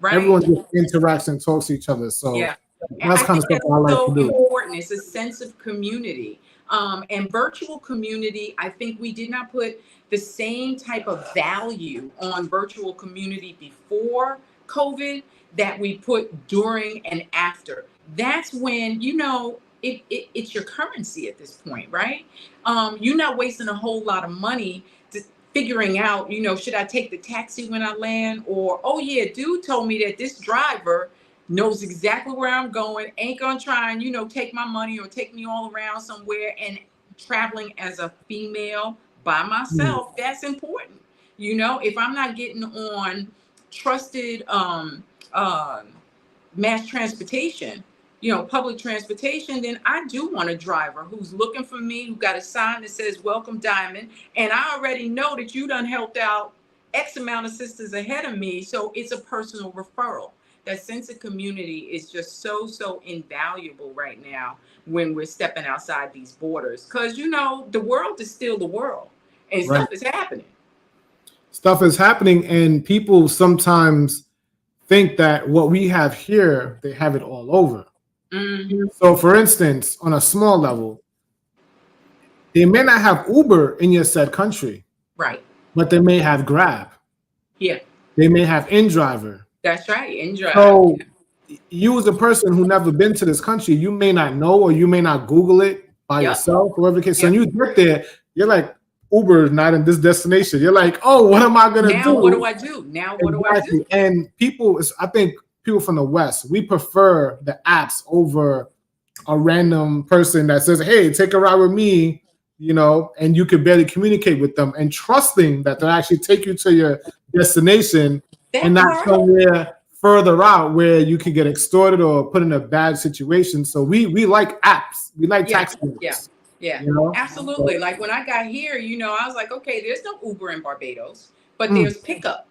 Right. Everyone just interacts and talks to each other. So Yeah. And that's I kind of think stuff that's I like to so do. important. It's a sense of community. And virtual community, I think we did not put the same type of value on virtual community before COVID that we put during and after. That's when, it's your currency at this point, right? You're not wasting a whole lot of money figuring out, should I take the taxi when I land? Or, oh yeah, dude told me that this driver knows exactly where I'm going, ain't gonna try and, take my money or take me all around somewhere. And traveling as a female by myself, that's important. If I'm not getting on trusted mass transportation, public transportation, then I do want a driver who's looking for me, who got a sign that says welcome Diamond. And I already know that you done helped out X amount of sisters ahead of me. So it's a personal referral. That sense of community is just so invaluable right now when we're stepping outside these borders. Because, the world is still the world and stuff is happening. Stuff is happening, and people sometimes think that what we have here, they have it all over. Mm-hmm. So, for instance, on a small level, they may not have Uber in your said country, right? But they may have Grab. Yeah. They may have InDriver. That's right, InDriver. So, you as a person who never been to this country, you may not know, or you may not Google it by yourself, whoever the case. So, when you get there, you're like, Uber is not in this destination. You're like, oh, what am I going to do? Now, what do I do? Now, what do I do? And people, I think people from the West, we prefer the apps over a random person that says, hey, take a ride with me, and you can barely communicate with them, and trusting that they'll actually take you to your destination and not somewhere further out where you can get extorted or put in a bad situation. So we like apps. We like taxi apps. Yeah, absolutely. Like when I got here, I was like, okay, there's no Uber in Barbados, but there's pickup.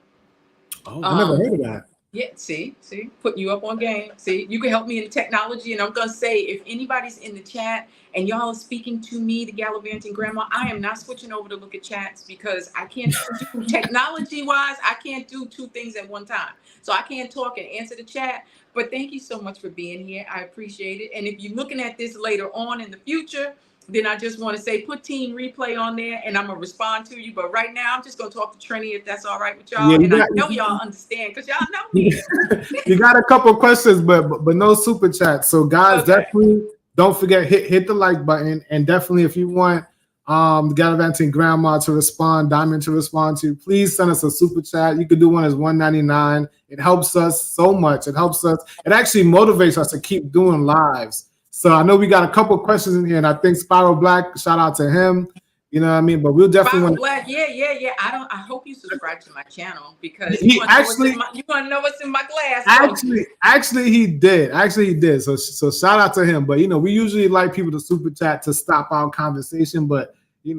Oh, I never heard of that. Yeah, see, putting you up on game. See, you can help me in the technology. And I'm going to say, if anybody's in the chat and y'all are speaking to me, the Gallivanting Grandma, I am not switching over to look at chats because I can't do technology-wise, I can't do two things at one time. So I can't talk and answer the chat. But thank you so much for being here. I appreciate it. And if you're looking at this later on in the future, then I just want to say, put Team Replay on there and I'm going to respond to you. But right now, I'm just going to talk to Trini if that's all right with y'all. Yeah, I know y'all understand because y'all know me. You got a couple questions, but no super chat. So guys, definitely don't forget, hit the like button. And definitely if you want the Gallivanting Grandma to respond, Diamond to respond to, please send us a super chat. You could do one as $1.99. It helps us so much. It helps us. It actually motivates us to keep doing lives. So I know we got a couple questions in here, and I think Spiral Black, shout out to him. You know what I mean? But we'll definitely Black, yeah. I hope you subscribe to my channel because you want to know what's in my glass. Actually, he did. So shout out to him. But we usually like people to super chat to stop our conversation. But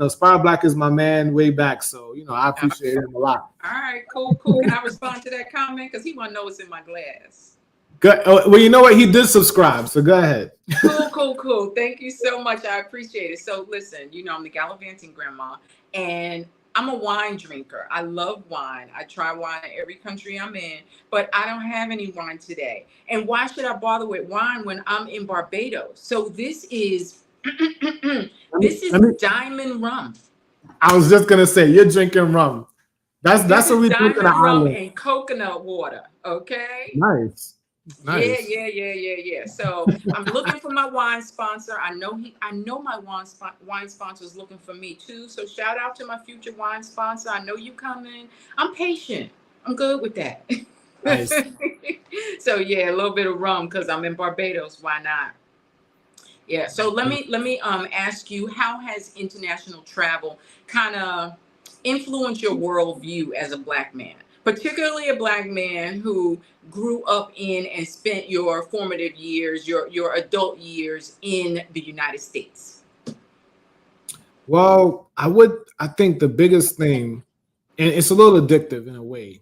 Spiral Black is my man way back. So I appreciate him a lot. All right, cool. Can I respond to that comment? Because he want to know what's in my glass. Good. Well, you know what? He did subscribe, so go ahead. Cool. Thank you so much. I appreciate it. So listen, I'm the Gallivanting Grandma, and I'm a wine drinker. I love wine. I try wine in every country I'm in, but I don't have any wine today. And why should I bother with wine when I'm in Barbados? So this is diamond rum. I was just gonna say you're drinking rum. That's what we drink in the island. And coconut water. Okay. Nice. Yeah. So I'm looking for my wine sponsor. I know my wine sponsor is looking for me too. So shout out to my future wine sponsor. I know you coming. I'm patient. I'm good with that. Nice. So yeah, a little bit of rum because I'm in Barbados. Why not? Yeah. So let me ask you, how has international travel kind of influenced your worldview as a Black man? Particularly a Black man who grew up in and spent your formative years, your adult years in the United States? Well, I think the biggest thing, and it's a little addictive in a way,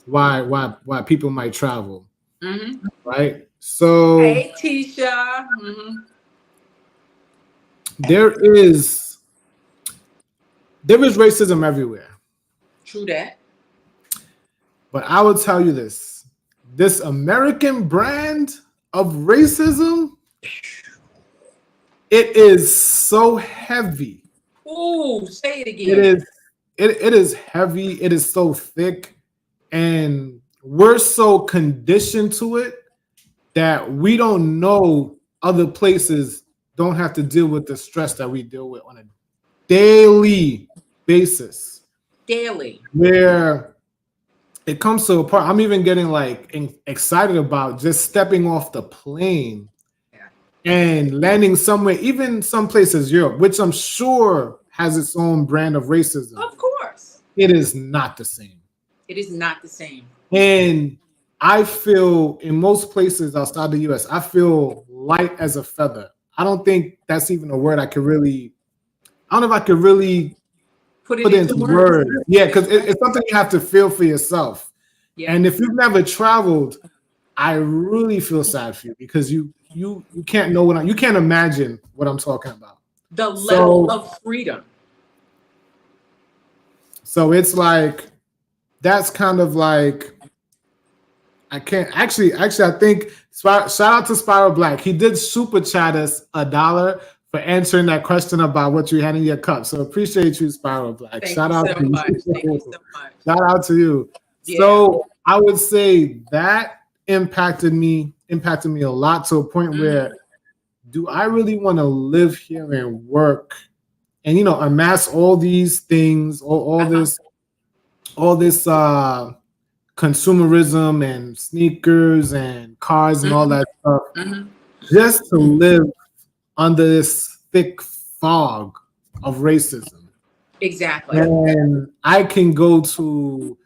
why people might travel, right? So, hey, Tisha. There is racism everywhere. True that. But I will tell you this American brand of racism, it is so heavy. Ooh, say it again. It is heavy. It is so thick. And we're so conditioned to it that we don't know other places don't have to deal with the stress that we deal with on a daily basis, Daily. where it comes to a part I'm even getting like excited about just stepping off the plane Yeah. and landing somewhere, even some places Europe, which I'm sure has its own brand of racism. Of course. It is not the same. It is not the same. And I feel in most places outside the US, I feel light as a feather. I don't think that's even a word I could really, I don't know if I could really Put it put it into into words. words. Yeah, because it's something you have to feel for yourself. Yeah. And if you've never traveled, I really feel sad for you because you can't know you can't imagine what I'm talking about. The level of freedom. So it's like that's kind of like I can't actually I think shout out to Spiral Black. He did super chat us $1 for answering that question about what you had in your cup. So appreciate you, Spiral Black. Thank Shout you out so to you. much. Thank you so much. Shout out to you. Yeah. So I would say that impacted me a lot to a point where do I really want to live here and work and amass all these things, all this consumerism and sneakers and cars and all that stuff just to live under this thick fog of racism. Exactly. And I can go to,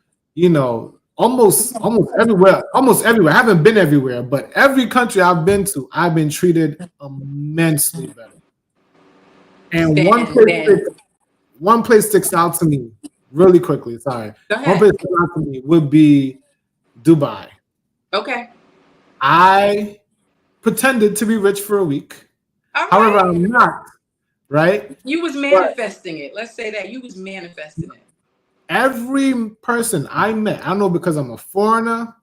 almost everywhere. I haven't been everywhere, but every country I've been to, I've been treated immensely better. And one place sticks out to me really quickly. Sorry. Go ahead. One place sticks out to me would be Dubai. Okay. I pretended to be rich for a week. All right. However, I'm not, right? You was manifesting it. Let's say that you was manifesting it. Every person I met, I know because I'm a foreigner,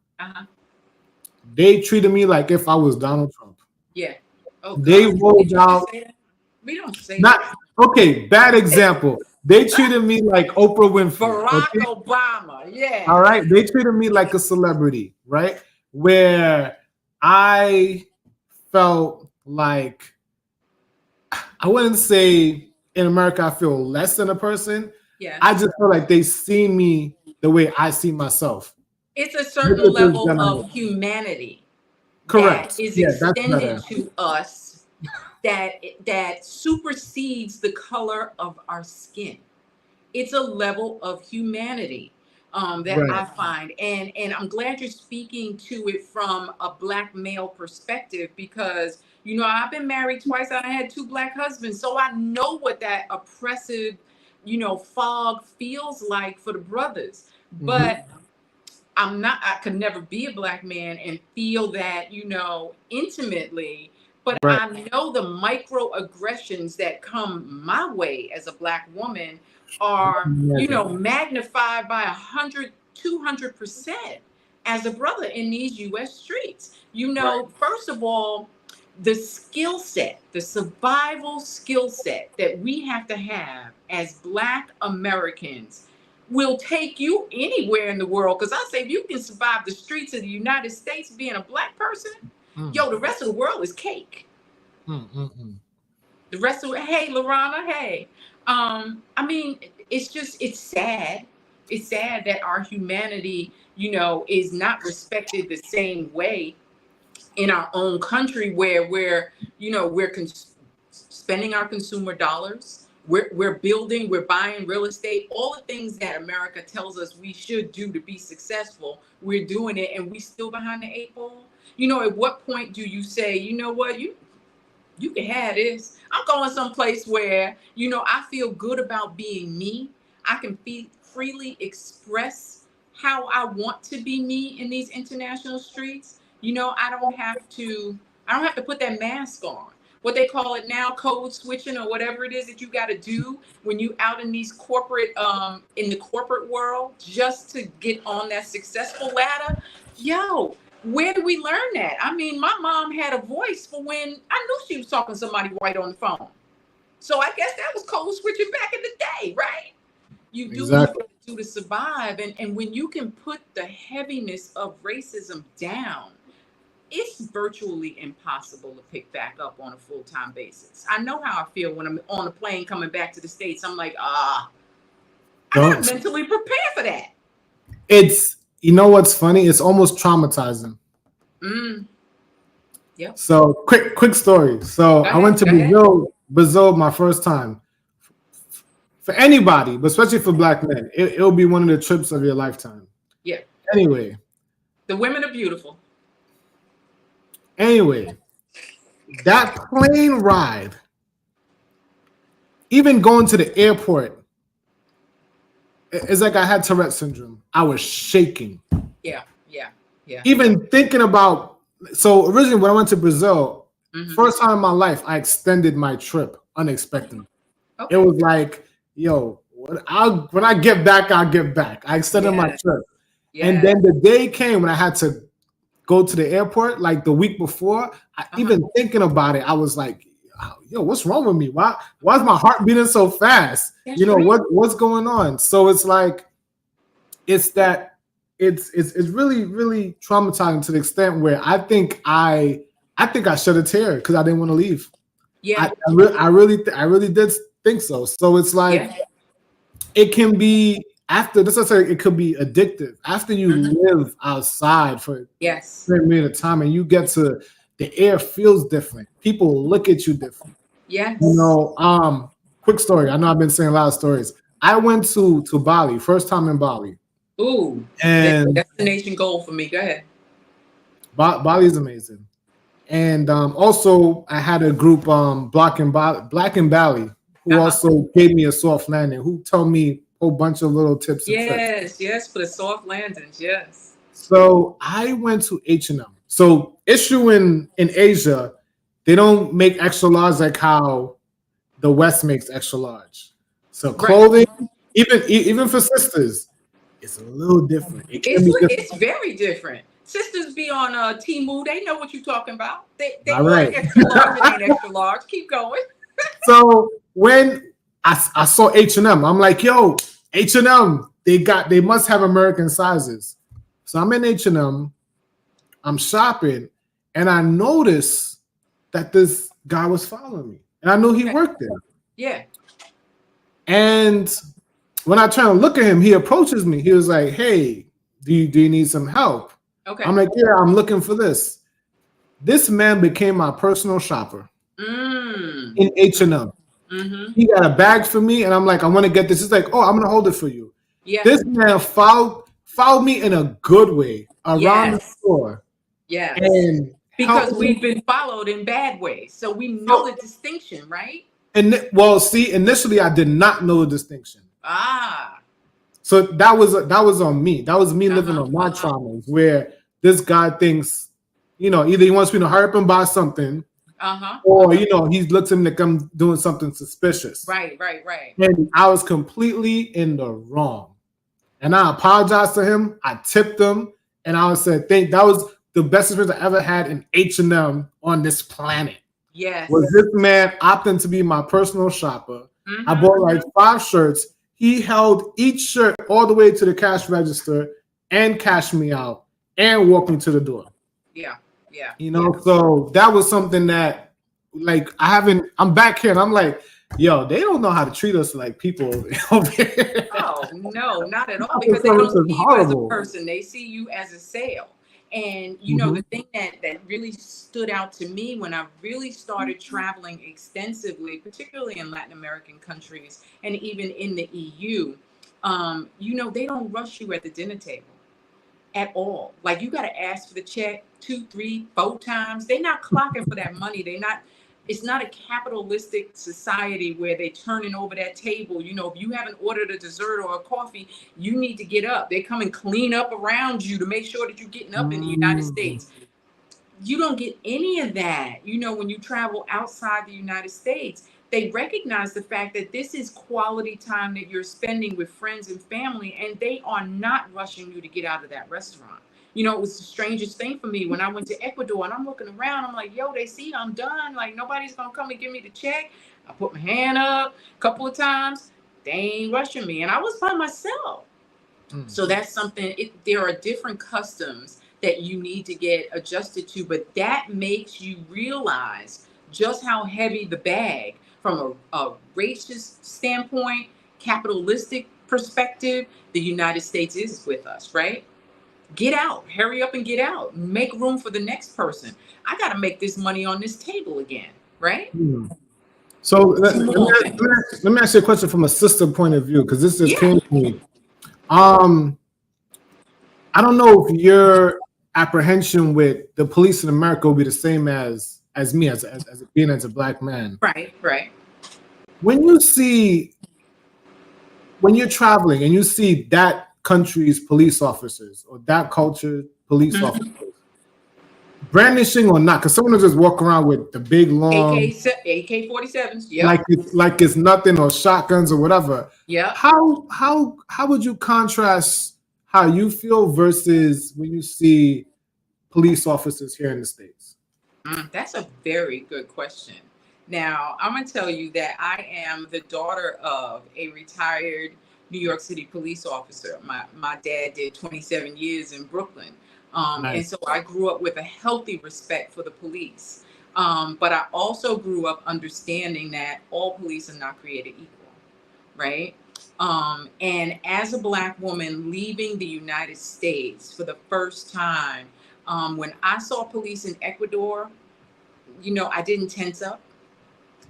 they treated me like if I was Donald Trump. Yeah. Oh, they rolled out. We don't say not that. Okay. Bad example. They treated me like Oprah Winfrey. Barack Obama. Yeah. All right. They treated me like a celebrity, right? Where I felt like I wouldn't say in America I feel less than a person. Yeah. I just feel like they see me the way I see myself. It's a certain level of humanity. Correct. That is extended to us that supersedes the color of our skin. It's a level of humanity that I find. And I'm glad you're speaking to it from a Black male perspective because, I've been married twice. I had 2 Black husbands. So I know what that oppressive, fog feels like for the brothers. But I could never be a Black man and feel that, intimately. But I know the microaggressions that come my way as a Black woman are, magnified by 100, 200% as a brother in these U.S. streets. First of all, the skill set, the survival skill set that we have to have as Black Americans will take you anywhere in the world. Because I say if you can survive the streets of the United States being a Black person, the rest of the world is cake. The rest of it, hey, Lorana, hey. It's sad. It's sad that our humanity, is not respected the same way in our own country where we're spending our consumer dollars. We're building, we're buying real estate, all the things that America tells us we should do to be successful. We're doing it and we still behind the 8 ball. At what point do you say, you know what, you can have this. I'm going someplace where, I feel good about being me. I can freely express how I want to be me in these international streets. I don't have to put that mask on. What they call it now, code switching or whatever it is that you got to do when you out in these corporate, in the corporate world, just to get on that successful ladder. Where do we learn that? I mean, my mom had a voice for when I knew she was talking to somebody white on the phone. So I guess that was code switching back in the day, right? You do what you got to do to survive. And when you can put the heaviness of racism down, it's virtually impossible to pick back up on a full-time basis. I know how I feel when I'm on a plane coming back to the States. I'm like, I'm not Don't. mentally prepared for that. It's, you know what's funny? It's almost traumatizing. Yep. So quick story. So Go I went ahead. to Go ahead. Brazil my first time. For anybody, but especially for Black men, it'll be one of the trips of your lifetime. Yeah. Anyway, The women are beautiful. anyway, that plane ride, even going to the airport, it's like I had Tourette syndrome. I was shaking. Yeah. Yeah. Yeah. Even thinking about, so originally when I went to Brazil, first time in my life, I extended my trip unexpectedly. Okay. It was like, yo, when I get back, I'll get back. I extended my trip. And then the day came when I had to go to the airport, like the week before, even thinking about it, I was like, yo, what's wrong with me? Why is my heart beating so fast? That's You know, right. what's going on? So it's like, it's really, really traumatizing to the extent where I think I shed a tear because I didn't want to leave. Yeah. I really did think so. So it's like, it can be after this. I say it could be addictive after you live outside for a certain period of time, and you get to the air feels different. People look at you different. Yes. You know, quick story. I know I've been saying a lot of stories. I went to Bali, first time in Bali. Ooh, And destination goal for me. Go ahead. Bali is amazing. And also I had a group, Black and Bali, who also gave me a soft landing, who told me a whole bunch of little tips and tricks. Yes, for the soft landings. Yes. So I went to H&M. So issue in Asia, they don't make extra large like how the West makes extra large. So clothing, even for sisters, it's a little different. It can be different. It's very different. Sisters be on Temu. They know what you're talking about. They All want right. extra large. It ain't extra large. Keep going. So when I saw H&M, I'm like, yo, H&M, they must have American sizes. So I'm in H&M, I'm shopping, and I noticed that this guy was following me. And I knew he worked there. Yeah. And when I try to look at him, he approaches me. He was like, hey, do you need some help? Okay. I'm like, yeah, I'm looking for this. This man became my personal shopper in H&M. He got a bag for me, and I'm like, I want to get this. He's like, oh, I'm gonna hold it for you. Yeah. This man followed me in a good way around the store. Yes. And because we've been followed in bad ways, so we know the distinction, right? And well, see, initially I did not know the distinction. So that was on me. That was me living on my traumas, where this guy thinks, you know, either he wants me to hurry up and buy something, or you know, he looks at me like I'm doing something suspicious. Right. And I was completely in the wrong. And I apologized to him. I tipped him, and I said, that was the best experience I ever had in H&M on this planet. Yes. Was this man opting to be my personal shopper? I bought like 5 shirts. He held each shirt all the way to the cash register and cashed me out and walked me to the door. Yeah. You know, so that was something that, like, I'm back here and I'm like, yo, they don't know how to treat us like people over here. Oh, no, not at all. Because they don't see you as a person. They see you as a sale. And, you know, the thing that really stood out to me when I really started traveling extensively, particularly in Latin American countries and even in the EU, you know, they don't rush you at the dinner table at all. Like, you got to ask for the check 2, 3, 4 times. They're not clocking for that money. It's not a capitalistic society where they're turning over that table. You know, if you haven't ordered a dessert or a coffee, you need to get up. They come and clean up around you to make sure that you're getting up in the United States. You don't get any of that. You know, when you travel outside the United States, they recognize the fact that this is quality time that you're spending with friends and family, and they are not rushing you to get out of that restaurant. You know, it was the strangest thing for me when I went to Ecuador and I'm looking around. I'm like, yo, they see I'm done. Like, nobody's going to come and give me the check. I put my hand up a couple of times. They ain't rushing me. And I was by myself. So that's something, there are different customs that you need to get adjusted to, but that makes you realize just how heavy the bag from a racist standpoint, capitalistic perspective, the United States is with us, right? Get out, hurry up and get out, make room for the next person. I got to make this money on this table again, right? So let me ask you a question from a sister point of view, because this just came to me. I don't know if your apprehension with the police in America will be the same as me, as being as a black man. Right. When you're traveling and you see that country's police officers or that culture police officers, brandishing or not, because someone will just walk around with the big long AK-47s, like it's nothing, or shotguns or whatever. Yeah. How would you contrast how you feel versus when you see police officers here in the States? That's a very good question. Now, I'm going to tell you that I am the daughter of a retired New York City police officer. My dad did 27 years in Brooklyn. Nice. And so I grew up with a healthy respect for the police. But I also grew up understanding that all police are not created equal, right? And as a Black woman leaving the United States for the first time, when I saw police in Ecuador, I didn't tense up.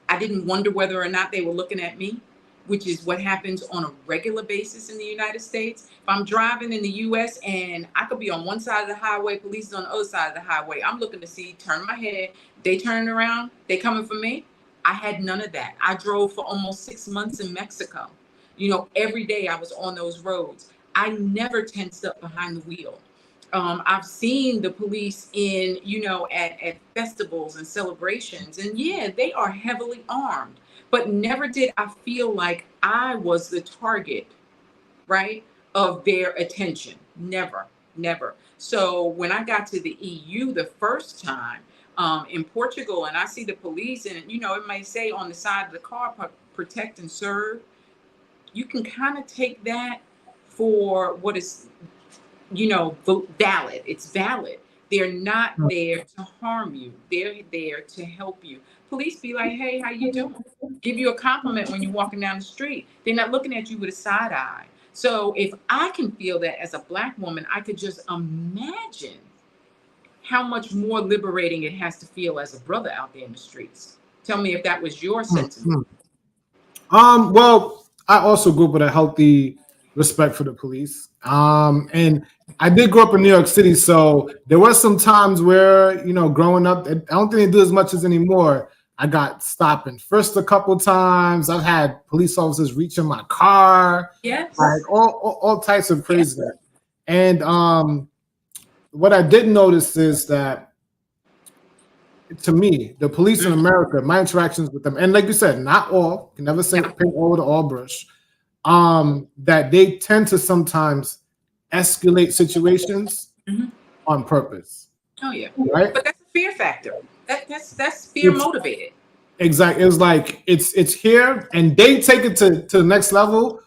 I didn't wonder whether or not they were looking at me, which is what happens on a regular basis in the United States. If I'm driving in the US and I could be on one side of the highway, police is on the other side of the highway, I'm looking to see, turn my head, they turning around, they coming for me. I had none of that. I drove for almost 6 months in Mexico. Every day I was on those roads. I never tensed up behind the wheel. I've seen the police in, at festivals and celebrations, and yeah, they are heavily armed, but never did I feel like I was the target, right, of their attention. Never. So when I got to the EU the first time, in Portugal, and I see the police, and it may say on the side of the car, protect and serve. You can kind of take that for what is, valid. It's valid. They're not there to harm you. They're there to help you. Police be like, hey, how you doing? Give you a compliment when you're walking down the street. They're not looking at you with a side eye. So if I can feel that as a Black woman, I could just imagine how much more liberating it has to feel as a brother out there in the streets. Tell me if that was your sentiment. Well, I also grew up with a healthy respect for the police. And I did grow up in New York City, so there were some times where, growing up, I don't think they do as much as anymore. I got stopped and frisked a couple times. I've had police officers reach in my car. Yes. Like all types of craziness. Yes. And what I did notice is that, to me, the police in America, my interactions with them, and like you said, not all, can never say paint all with all brush, that they tend to sometimes escalate situations on purpose. Oh yeah, right. But that's a fear factor. That's fear motivated. Exactly. It's like it's here, and they take it to the next level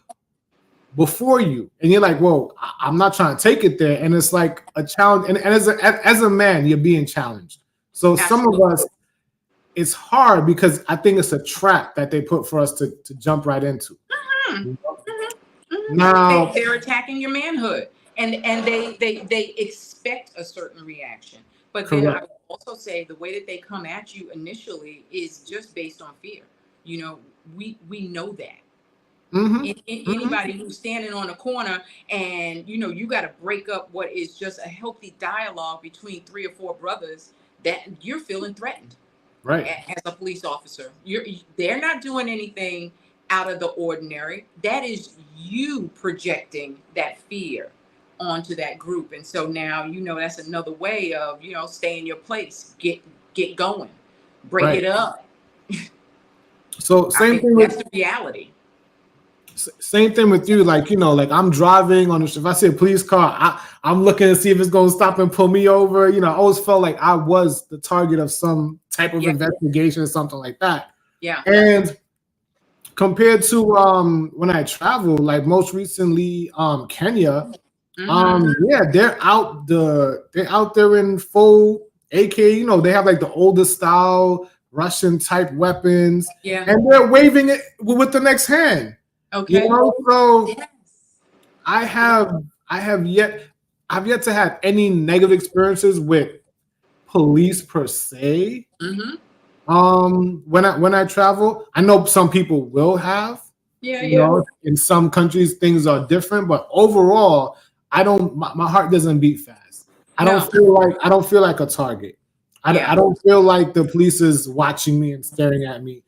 before you, and you're like, "Whoa, I'm not trying to take it there." And it's like a challenge. And as a man, you're being challenged. So Absolutely. Some of us, it's hard because I think it's a trap that they put for us to jump right into. Now they're attacking your manhood, and they expect a certain reason. But then I would also say the way that they come at you initially is just based on fear. We know that. Anybody who's standing on a corner and you got to break up what is just a healthy dialogue between 3 or 4 brothers, that you're feeling threatened, right? As a police officer, they're not doing anything out of the ordinary. That is you projecting that fear onto that group. And so now, that's another way of, stay in your place, get going, break it up. So same thing that's the reality. Same thing with you, like I'm driving on if I see a police car, I'm looking to see if it's going to stop and pull me over. I always felt like I was the target of some type of investigation or something like that. Yeah. And compared to when I travel, like most recently Kenya. Yeah, they're out there in full AK. You know, they have like the older style Russian type weapons, Yeah. and they're waving it with the next hand. You Okay. know, so Yes. I have I have yet I've yet to have any negative experiences with police per se. Mm-hmm. When I travel, I know some people will have. Yeah, You yeah. know, in some countries things are different, but overall, I don't. My heart doesn't beat fast. No. I don't feel like a target. I Yeah. don't feel like the police is watching me and staring at me.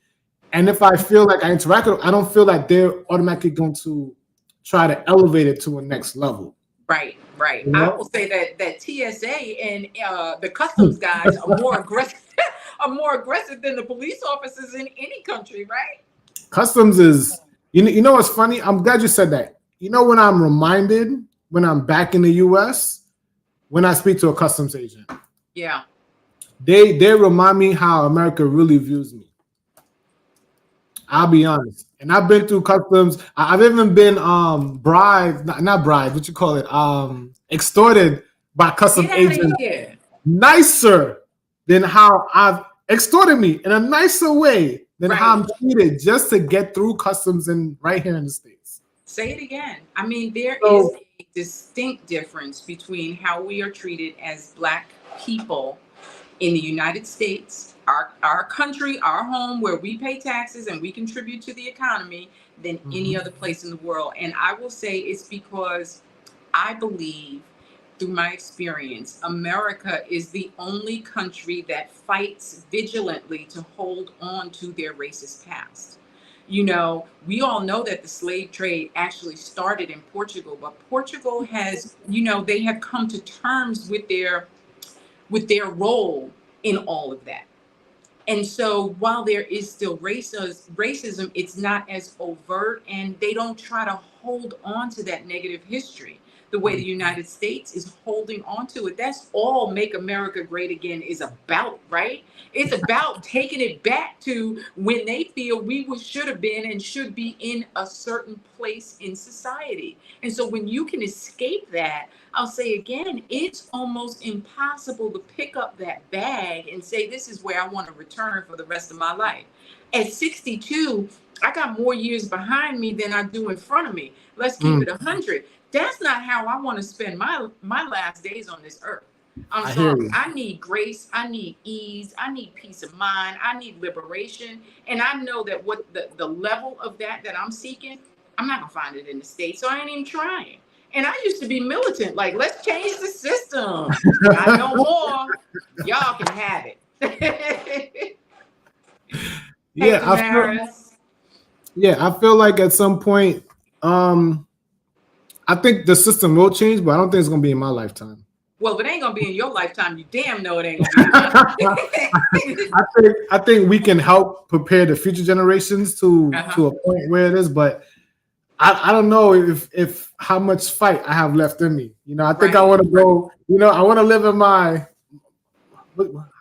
And if I feel like I interact with them, I don't feel like they're automatically going to try to elevate it to a next level. Right, right. You I know? will say that TSA and the customs guys are more aggressive, are more aggressive than the police officers in any country, right? Customs is you know what's funny? I'm glad you said that. You know when I'm reminded when I'm back in the US, when I speak to a customs agent, Yeah. they remind me how America really views me. I'll be honest. And I've been through customs. I've even been bribed, not bribed, what you call it? Extorted by Get custom out of agents here. nicer than how I've extorted me in a nicer way than how Right. I'm treated just to get through customs and right here in the States. Say it again. I mean, there is So a distinct difference between how we are treated as Black people in the United States, our country, our home, where we pay taxes and we contribute to the economy, than any mhm. other place in the world. And I will say it's because I believe, through my experience, America is the only country that fights vigilantly to hold on to their racist past. You know, we all know that the slave trade actually started in Portugal, but Portugal has, they have come to terms with their role in all of that. And so while there is still racism, it's not as overt, and they don't try to hold on to that negative history the way the United States is holding on to it. That's all Make America Great Again is about, right? It's about taking it back to when they feel we should have been and should be in a certain place in society. And so when you can escape that, I'll say again, it's almost impossible to pick up that bag and say, this is where I want to return for the rest of my life. At 62, I got more years behind me than I do in front of me. Let's keep Mm, it 100. That's not how I want to spend my last days on this earth. I'm I hear sorry. you. I need grace. I need ease. I need peace of mind. I need liberation. And I know that what the level of that I'm seeking, I'm not going to find it in the States. So I ain't even trying. And I used to be militant, like, let's change the system. Not no more. Y'all can have it. Hey, yeah, Damaris. I feel like at some point, um, I think the system will change, but I don't think it's gonna be in my lifetime. Well, if it ain't gonna be in your lifetime, you damn know it ain't gonna be in mine. I think we can help prepare the future generations Uh-huh. to a point where it is, but I don't know if how much fight I have left in me. You know, I think I Right. want to go. You know, I want to live in my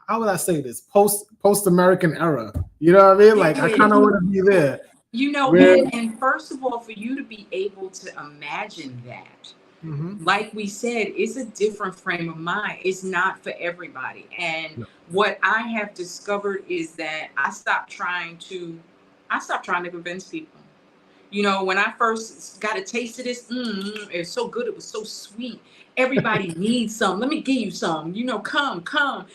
how would I say this post American era. You know what I mean? Like I Yeah. kind of want to be there. You know, Where and first of all, for you to be able to imagine that, Mhm. like we said, it's a different frame of mind. It's not for everybody. And what I have discovered is that I stopped trying to convince people. You know, when I first got a taste of this, it's so good. It was so sweet. Everybody needs some. Let me give you some. Come.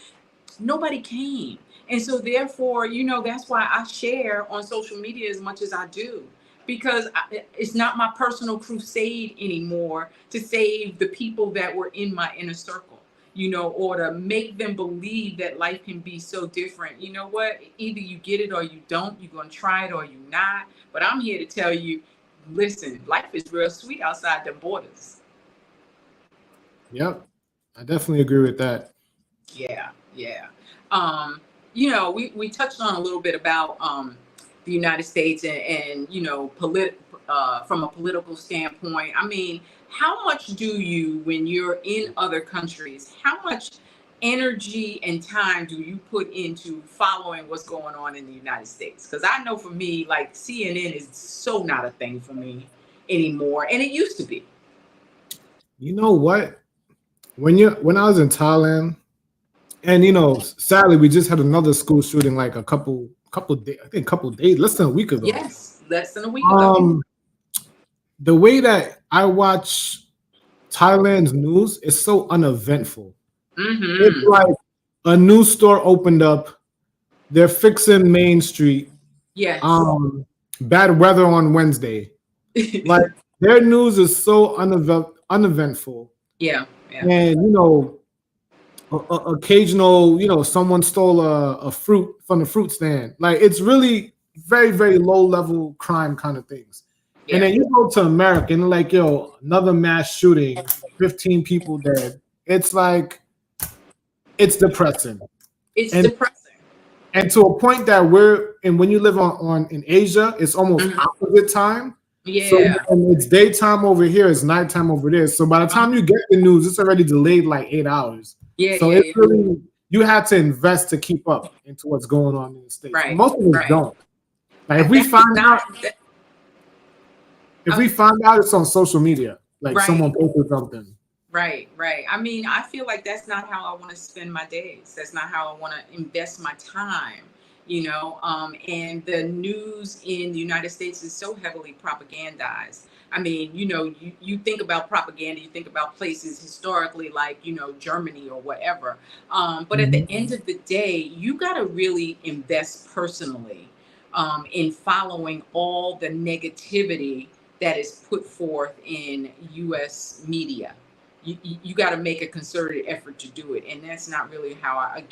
Nobody came. And so therefore, that's why I share on social media as much as I do, because it's not my personal crusade anymore to save the people that were in my inner circle, or to make them believe that life can be so different. You know what? Either you get it or you don't. You're going to try it or you not. But I'm here to tell you, listen, life is real sweet outside the borders. Yep, I definitely agree with that. Yeah, yeah. We touched on a little bit about the United States and from a political standpoint. I mean, how much do you, when you're in other countries, how much energy and time do you put into following what's going on in the United States? Because I know for me, like CNN is so not a thing for me anymore, and it used to be. You know what? When I was in Thailand, and sadly we just had another school shooting like a couple days, I think a couple days, less than a week ago. Yes, less than a week ago. The way that I watch Thailand's news is so uneventful. It's like a new store opened up. They're fixing Main Street. Yes. Bad weather on Wednesday. Like their news is so uneventful. Yeah. And occasional, someone stole a fruit from the fruit stand. Like it's really very, very low level crime kind of things. Yeah. And then you go to America and like, another mass shooting, 15 people dead. It's like, it's depressing. It's depressing. And to a point that when you live in Asia, it's almost opposite time. Yeah. So when it's daytime over here, it's nighttime over there. So by the time you get the news, it's already delayed like 8 hours. Yeah. So it's really, you have to invest to keep up into what's going on in the States. Right. Most of us don't. Like if we find out, it's on social media, like someone posted something. Right. I mean, I feel like that's not how I want to spend my days. That's not how I want to invest my time, and the news in the United States is so heavily propagandized. I mean, you think about propaganda, you think about places historically like, Germany or whatever. But at the end of the day, you got to really invest personally in following all the negativity that is put forth in U.S. media. You got to make a concerted effort to do it. And that's not really how I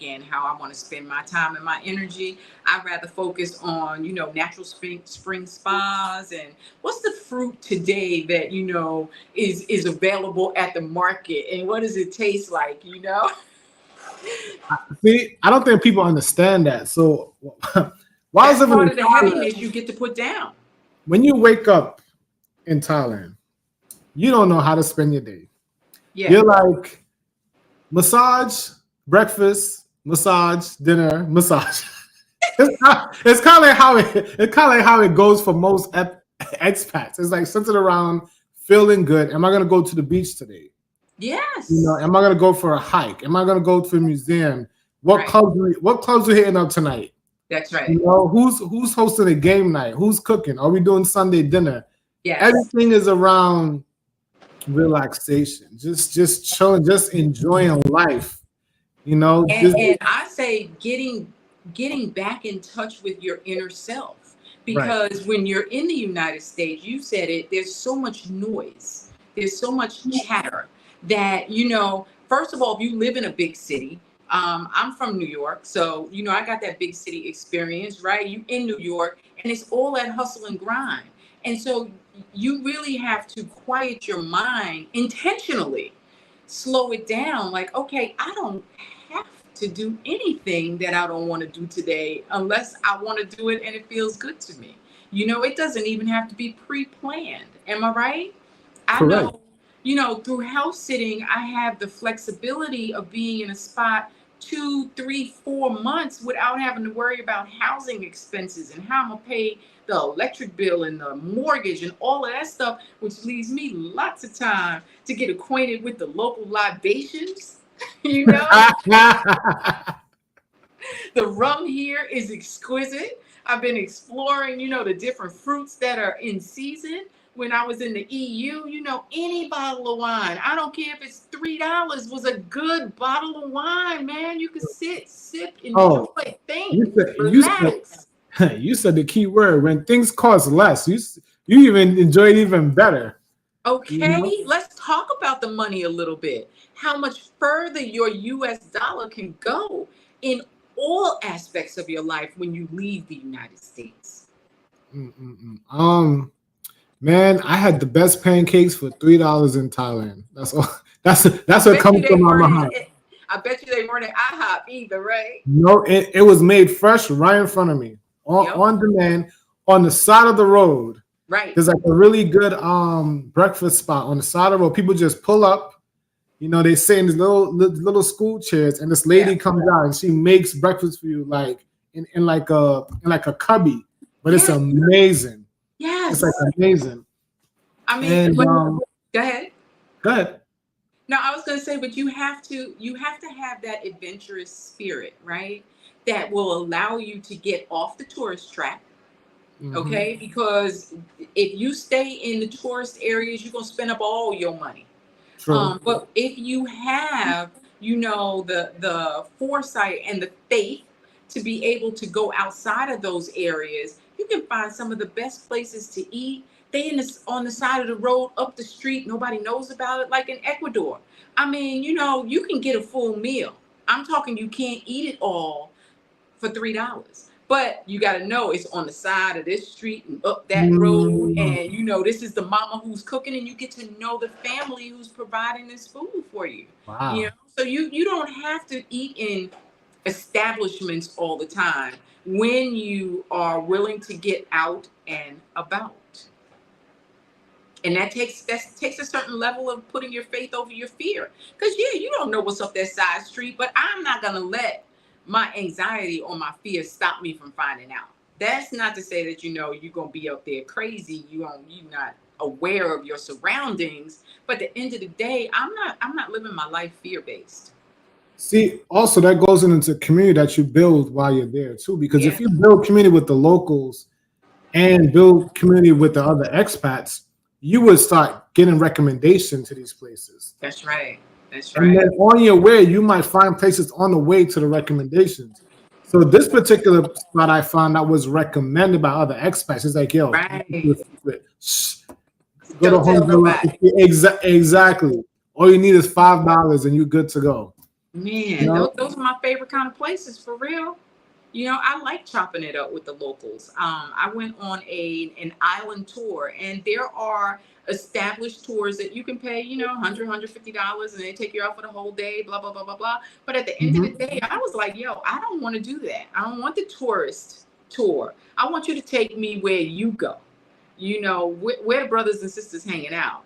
want to spend my time and my energy. I'd rather focus on, natural spring spas and what's the fruit today that, is available at the market and what does it taste like, See, I don't think people understand that. So why is it part of the heaviness you get to put down? When you wake up in Thailand, you don't know how to spend your day. Yeah. You're like massage, breakfast, massage, dinner, massage. It's kind of like how it goes for most expats. It's like centered around feeling good. Am I going to go to the beach today? Yes. Am I going to go for a hike? Am I going to go to a museum? What clubs are hitting up tonight? That's right. Who's hosting a game night? Who's cooking? Are we doing Sunday dinner? Yes. Everything is around relaxation, just chilling, just enjoying life, And I say getting back in touch with your inner self, because when you're in the United States, you said it, there's so much noise, there's so much chatter that, first of all, if you live in a big city, I'm from New York, so I got that big city experience, right? You in New York, and it's all that hustle and grind. And so you really have to quiet your mind intentionally, slow it down. Like, okay, I don't have to do anything that I don't want to do today unless I want to do it and it feels good to me. It doesn't even have to be pre-planned. Am I right? Correct. I know, through house sitting, I have the flexibility of being in a spot 2, 3, 4 months without having to worry about housing expenses and how I'm going to pay the electric bill and the mortgage and all of that stuff, which leaves me lots of time to get acquainted with the local libations. The rum here is exquisite. I've been exploring, the different fruits that are in season. When I was in the EU, any bottle of wine, I don't care if it's $3, was a good bottle of wine, man. You can sit, sip, enjoy, think, relax. You said the key word. When things cost less, you even enjoy it even better. Okay, let's talk about the money a little bit. How much further your US dollar can go in all aspects of your life when you leave the United States. Man, I had the best pancakes for $3 in Thailand. That's all. That's what comes to my mind. I bet you they weren't at IHOP either, right? No, it was made fresh right in front of me, on demand, on the side of the road. Right. There's like a really good breakfast spot on the side of the road. People just pull up, You know, they sit in these little school chairs, and this lady comes out and she makes breakfast for you, like in like a cubby. But it's amazing. It's Yes. like amazing. I mean, And go ahead. go ahead. No, I was going to say, but you have to have that adventurous spirit, right? That will allow you to get off the tourist track. Okay, because if you stay in the tourist areas, you're gonna spend up all your money. True. But if you have, the foresight and the faith to be able to go outside of those areas, you can find some of the best places to eat. They on the side of the road, up the street, nobody knows about it. Like in Ecuador, I mean, you can get a full meal. I'm talking, you can't eat it all for $3. But you got to know it's on the side of this street and up that road. Mm, And this is the mama who's cooking, and you get to know the family who's providing this food for you. wow. So you don't have to eat in establishments all the time when you are willing to get out and about. And that takes a certain level of putting your faith over your fear. Because you don't know what's up that side street, but I'm not gonna let my anxiety or my fear stop me from finding out. That's not to say that you're gonna be up there crazy. You're not aware of your surroundings. But at the end of the day, I'm not living my life fear based. See, also that goes into community that you build while you're there too. Because if Yeah, you build community with the locals and build community with the other expats, you would start getting recommendations to these places. that's right. That's And right. then on your way, you might find places on the way to the recommendations. So this particular spot I found that was recommended by other expats. It's like, yo, Right. shh, go to Don't tell Home Villa. nobody. Exactly. All you need is $5 and you're good to go. You Man, know? those are my favorite kind of places for real. I like chopping it up with the locals. I went on an island tour, and there are established tours that you can pay, $100, and they take you out for the whole day, blah, blah, blah, blah, blah. But at the end of the Mhm. day, I was like, yo, I don't want to do that. I don't want the tourist tour. I want you to take me where you go. Where the brothers and sisters hanging out.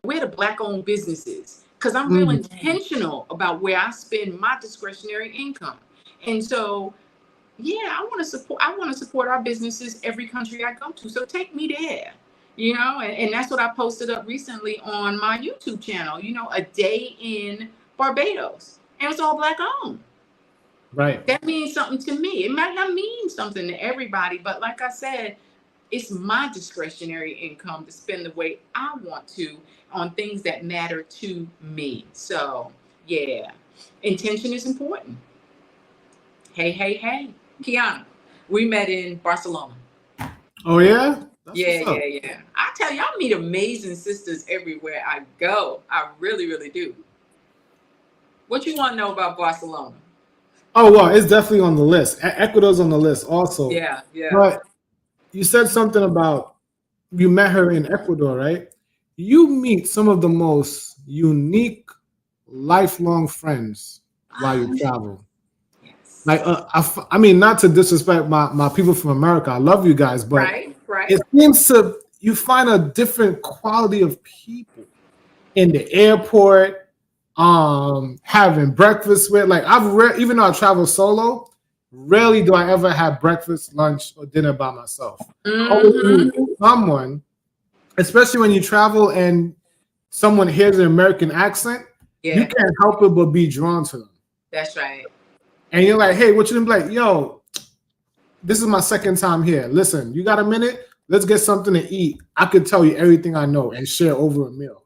Where the black-owned businesses. Because I'm real Mm. intentional about where I spend my discretionary income. And so I want to support our businesses every country I go to. So take me there. And that's what I posted up recently on my YouTube channel, a day in Barbados. And it's all black owned. Right. That means something to me. It might not mean something to everybody, but like I said, it's my discretionary income to spend the way I want to on things that matter to me. So yeah, intention is important. Hey, hey, hey. Kiana, we met in Barcelona. Oh yeah? That's Yeah, what's up. yeah, yeah. I tell you, I meet amazing sisters everywhere I go. I really, really do. What you want to know about Barcelona? Oh well, it's definitely on the list. Ecuador's on the list also. Yeah, yeah. But you said something about you met her in Ecuador, right? You meet some of the most unique lifelong friends while you travel. Like, Yes. I mean, not to disrespect my people from America. I love you guys, but Right, right. it seems to you find a different quality of people in the airport, having breakfast with. Like, even though I travel solo, rarely do I ever have breakfast, lunch, or dinner by myself. I always Hmm. need someone, especially when you travel and someone hears an American accent, you Yeah, can't help it but be drawn to them. that's right. And you're like, hey, what you doing? Like, yo, this is my second time here. Listen, you got a minute? Let's get something to eat. I could tell you everything I know and share over a meal.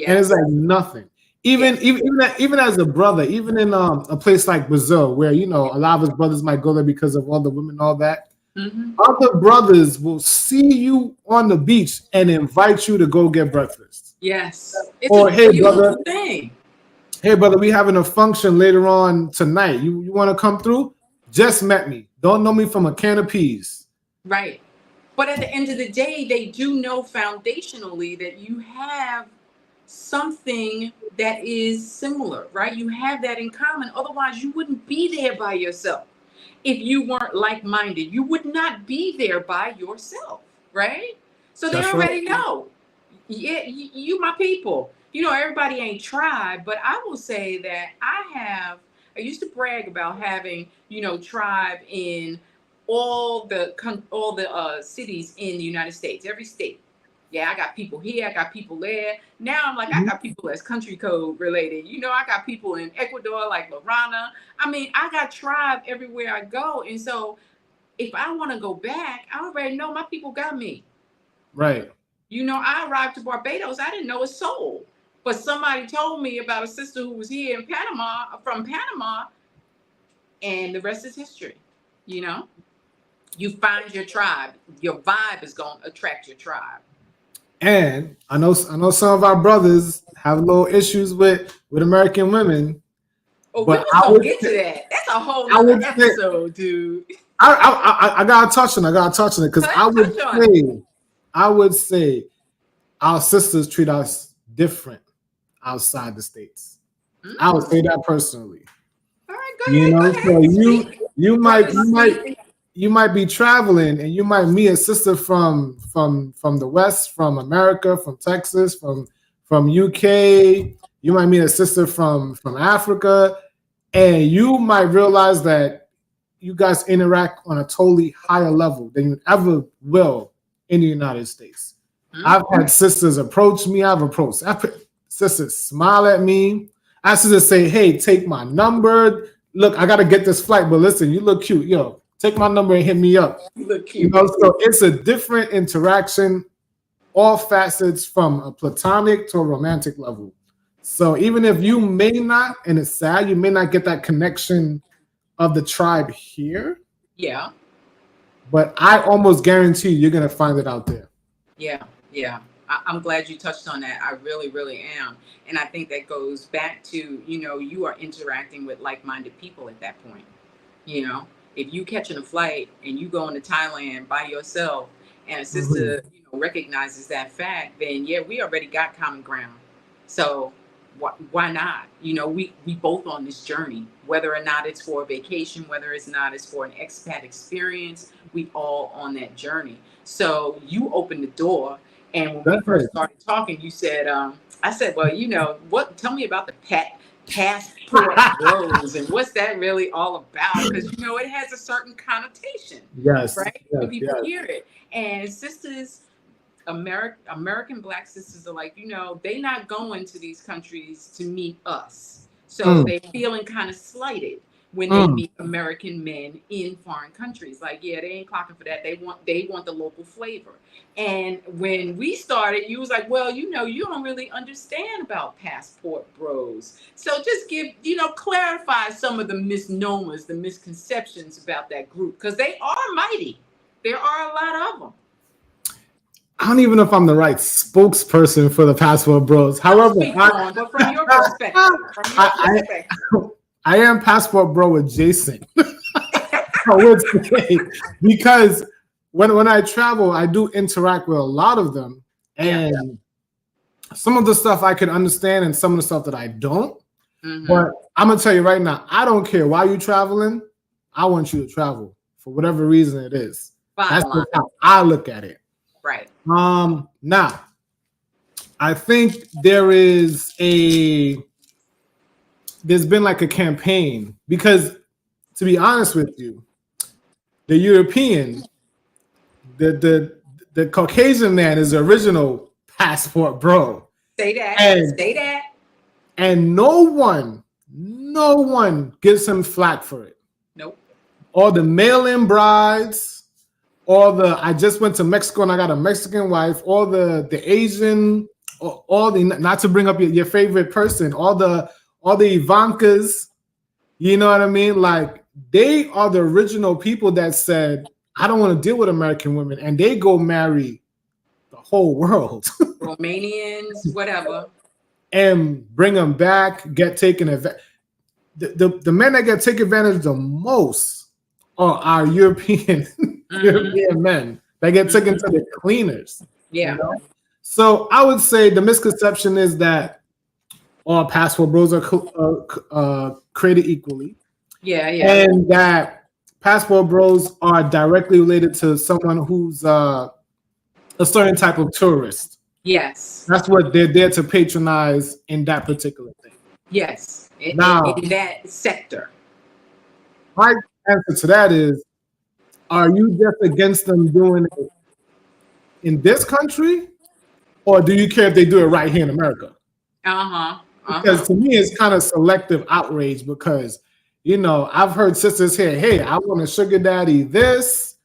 And it's Yes, like nothing. Even yes. even even as a brother, even in a place like Brazil, where a lot of his brothers might go there because of all the women and all that. Hmm. Other brothers will see you on the beach and invite you to go get breakfast. Yes. It's a Or beautiful thing. hey brother, we having a function later on tonight. You want to come through? Just met me. Don't know me from a can of peas. Right. But at the end of the day, they do know foundationally that you have something that is similar, right? You have that in common. Otherwise, you wouldn't be there by yourself. If you weren't like minded, you would not be there by yourself, right? So they That's right. already know. Yeah, you my people. everybody ain't tribe, but I will say that I used to brag about having, tribe in all the cities in the United States, every state. Yeah, I got people here, I got people there. Now I'm like, I got people that's country code related. I got people in Ecuador like Lorana. I mean, I got tribe everywhere I go. And so if I want to go back, I already know my people got me. Right. I arrived to Barbados. I didn't know a soul. But somebody told me about a sister who was here in Panama, from Panama, and the rest is history. You find your tribe. Your vibe is going to attract your tribe. And I know some of our brothers have little issues with American women. Oh, but we're gonna get to that. That's a whole other episode, dude. I gotta touch on it because I would say our sisters treat us different outside the States. I would say that personally. All right, go ahead. So you might be traveling and you might meet a sister from the West, from America, from Texas, from UK. You might meet a sister from Africa, and you might realize that you guys interact on a totally higher level than you ever will in the United States. I've had sisters approach me. I've sisters smile at me. I have sisters say, "Hey, take my number. Look, I got to get this flight, but listen, you look cute. Yo, take my number and hit me up." You look cute. So it's a different interaction, all facets from a platonic to a romantic level. So even if you may not, and it's sad, you may not get that connection of the tribe here. Yeah. But I almost guarantee you're going to find it out there. Yeah. I'm glad you touched on that. I really, really am. And I think that goes back to, you are interacting with like-minded people at that point. If you catching a flight and you going to Thailand by yourself and a sister, recognizes that fact, then yeah, we already got common ground. So why not? We both on this journey, whether or not it's for a vacation, whether it's not it's for an expat experience, we all on that journey. So you opened the door, and when we first started talking, you said, I said, well, tell me about the passport bros and what's that really all about? Because it has a certain connotation. Yes. Right? When people hear it. And sisters, American Black sisters are like, they not going to these countries to meet us. So they're feeling kind of slighted when they meet American men in foreign countries. Like, yeah, they ain't clocking for that. They want the local flavor. And when we started, you was like, well, you don't really understand about passport bros. So just clarify some of the misnomers, the misconceptions about that group, because they are mighty. There are a lot of them. I don't even know if I'm the right spokesperson for the passport bros. However, but from your perspective, I am passport bro adjacent. I would say, because when I travel, I do interact with a lot of them, and some of the stuff I can understand, and some of the stuff that I don't. But I'm gonna tell you right now, I don't care why you're traveling. I want you to travel for whatever reason it is. That's how I look at it. Right. Now, I think there's been like a campaign, because to be honest with you, the European, the Caucasian man is the original passport bro. Say that. And no one gives him flack for it. Nope. All the mail-in brides, I just went to Mexico and I got a Mexican wife, all the Asian, all the, not to bring up your favorite person, all the Ivankas, you know what I mean? Like, they are the original people that said, I don't want to deal with American women, and they go marry the whole world. Romanians, whatever. And bring them back, get taken advantage. The men that get taken advantage the most are our European men that get taken to the cleaners. Yeah. So I would say the misconception is that all passport bros are created equally. Yeah. And that passport bros are directly related to someone who's a certain type of tourist. Yes. That's what they're there to patronize in that particular thing. Yes. Now, In that sector. my answer to that is, are you just against them doing it in this country, or do you care if they do it right here in America? Because to me, it's kind of selective outrage because, you know, I've heard sisters here, hey, I want a sugar daddy this,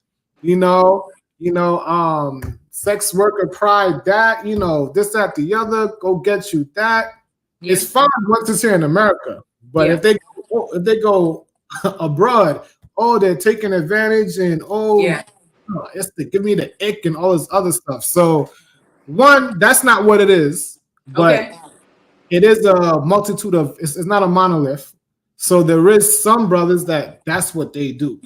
sex worker pride that, this, that, the other, go get you that. Yeah. It's fine once it's here in America. But if they go abroad, they're taking advantage and it's to give me the ick and all this other stuff. So one, that's not what it is. But it is a multitude of, it's not a monolith. So there is some brothers that's what they do.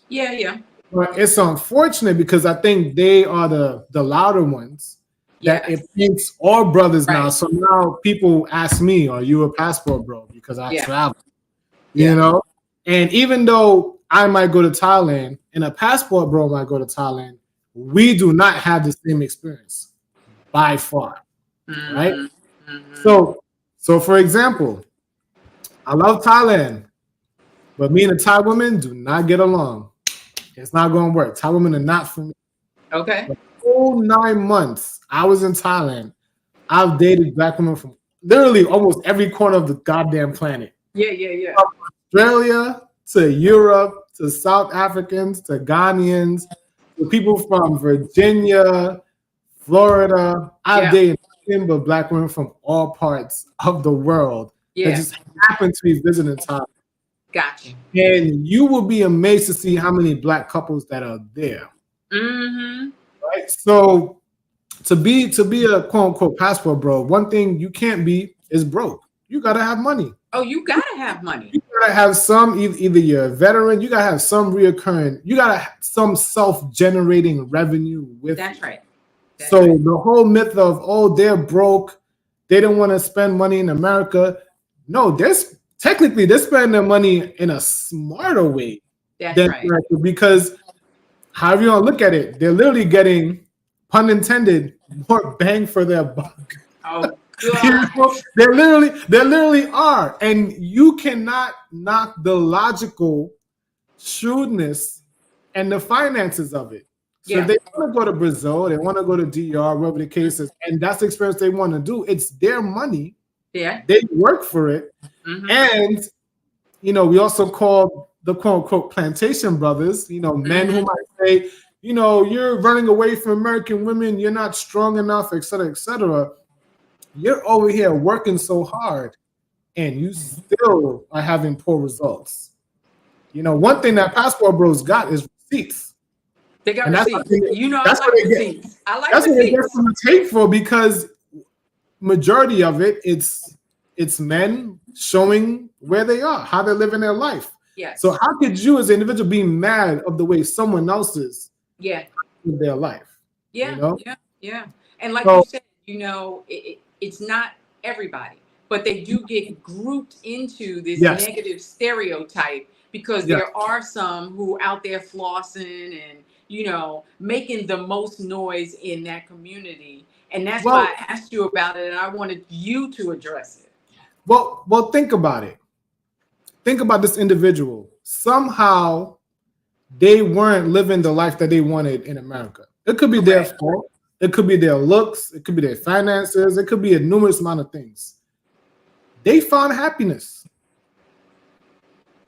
Yeah. But it's unfortunate because I think they are the louder ones that it paints all brothers now. So now people ask me, are you a passport bro? Because I travel, you know? And even though I might go to Thailand and a passport bro might go to Thailand, we do not have the same experience by far, right? Mm-hmm. So for example, I love Thailand, but me and a Thai woman do not get along. It's not going to work. Thai women are not for me. Okay. The whole 9 months I was in Thailand, I've dated black women from literally almost every corner of the goddamn planet. Yeah. From Australia to Europe to South Africans to Ghanaians to people from Virginia, Florida. I've dated nothing but black women from all parts of the world that just happen to be visiting Thailand. Gotcha. And you will be amazed to see how many black couples that are there. Mm-hmm. Right. So to be a quote unquote passport bro, one thing you can't be is broke. You gotta have money. Oh, you gotta have money. You gotta have some, either you're a veteran, you gotta have some reoccurring, you gotta have some self-generating revenue with That's you. right. So the whole myth of they're broke, they don't want to spend money in America. No, technically they're spending their money in a smarter way than America, because however you want to look at it, they're literally getting, pun intended, more bang for their buck. Oh God. They literally are. And you cannot knock the logical shrewdness and the finances of it. So if they want to go to Brazil, they want to go to DR, wherever the case is, and that's the experience they want to do. It's their money. Yeah. They work for it. Mm-hmm. And, we also call the quote unquote plantation brothers, men who might say, you're running away from American women, you're not strong enough, et cetera, et cetera. You're over here working so hard and you still are having poor results. One thing that passport bros got is receipts. They got receipts. That's what they get from the tape for, because majority of it, it's men showing where they are, how they're living their life. Yeah. So how could you as an individual be mad of the way someone else is with their life? Yeah. And like you said, it's not everybody, but they do get grouped into this negative stereotype because there are some who are out there flossing and, making the most noise in that community. And that's why I asked you about it, and I wanted you to address it. Well, think about it. Think about this individual. Somehow they weren't living the life that they wanted in America. It could be their fault. It could be their looks. It could be their finances. It could be a numerous amount of things. They found happiness.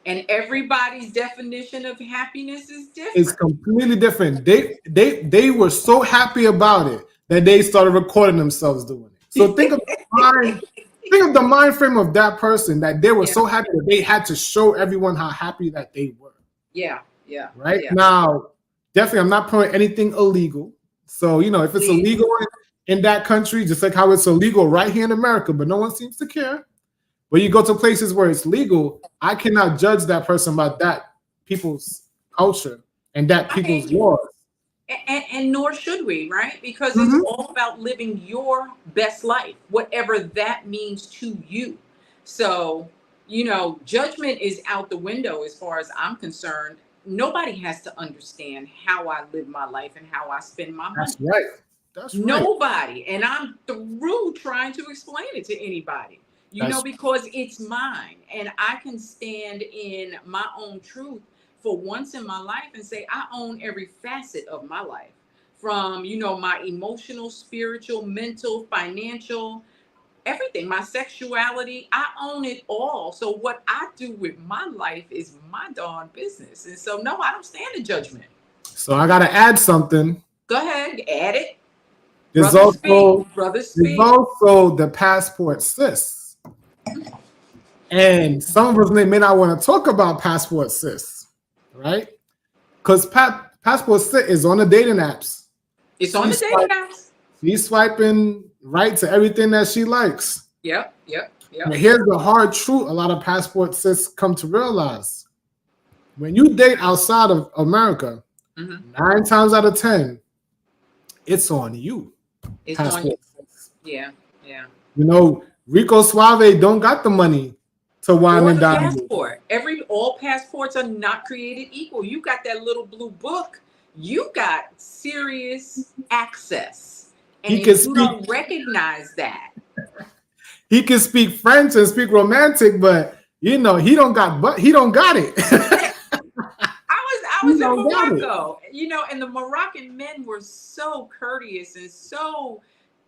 And everybody's definition of happiness is different. It's completely different. They were so happy about it that they started recording themselves doing it. So think of the mind frame of that person, that they were so happy that they had to show everyone how happy that they were. Yeah. Right? Yeah. Now, definitely, I'm not promoting anything illegal. So, if it's illegal in that country, just like how it's illegal right here in America, but no one seems to care. When you go to places where it's legal, I cannot judge that person by that people's culture and that people's laws. And nor should we, right? Because it's all about living your best life, whatever that means to you. So, judgment is out the window as far as I'm concerned. Nobody has to understand how I live my life and how I spend my money. That's right. That's right. Nobody. And I'm through trying to explain it to anybody, because it's mine. And I can stand in my own truth for once in my life and say, I own every facet of my life, from, my emotional, spiritual, mental, financial, everything, my sexuality. I own it all. So what I do with my life is my darn business. And so, no, I don't stand in judgment. So I got to add something. Go ahead, add it. There's Brothas Speak. also the passport sis. And some of us may not want to talk about passport sis, right? Because passport sis is on the dating apps. It's on the dating apps. She's swiping right to everything that she likes. Yep. But here's the hard truth a lot of passport sis come to realize. When you date outside of America, 9 times out of 10, it's on you. It's on you. Yeah. Rico Suave don't got the money to wine and dine. Passport. All passports are not created equal. You got that little blue book. You got serious access. And you don't recognize that. He can speak French and speak romantic, but he don't got it. I was in Morocco, and the Moroccan men were so courteous and so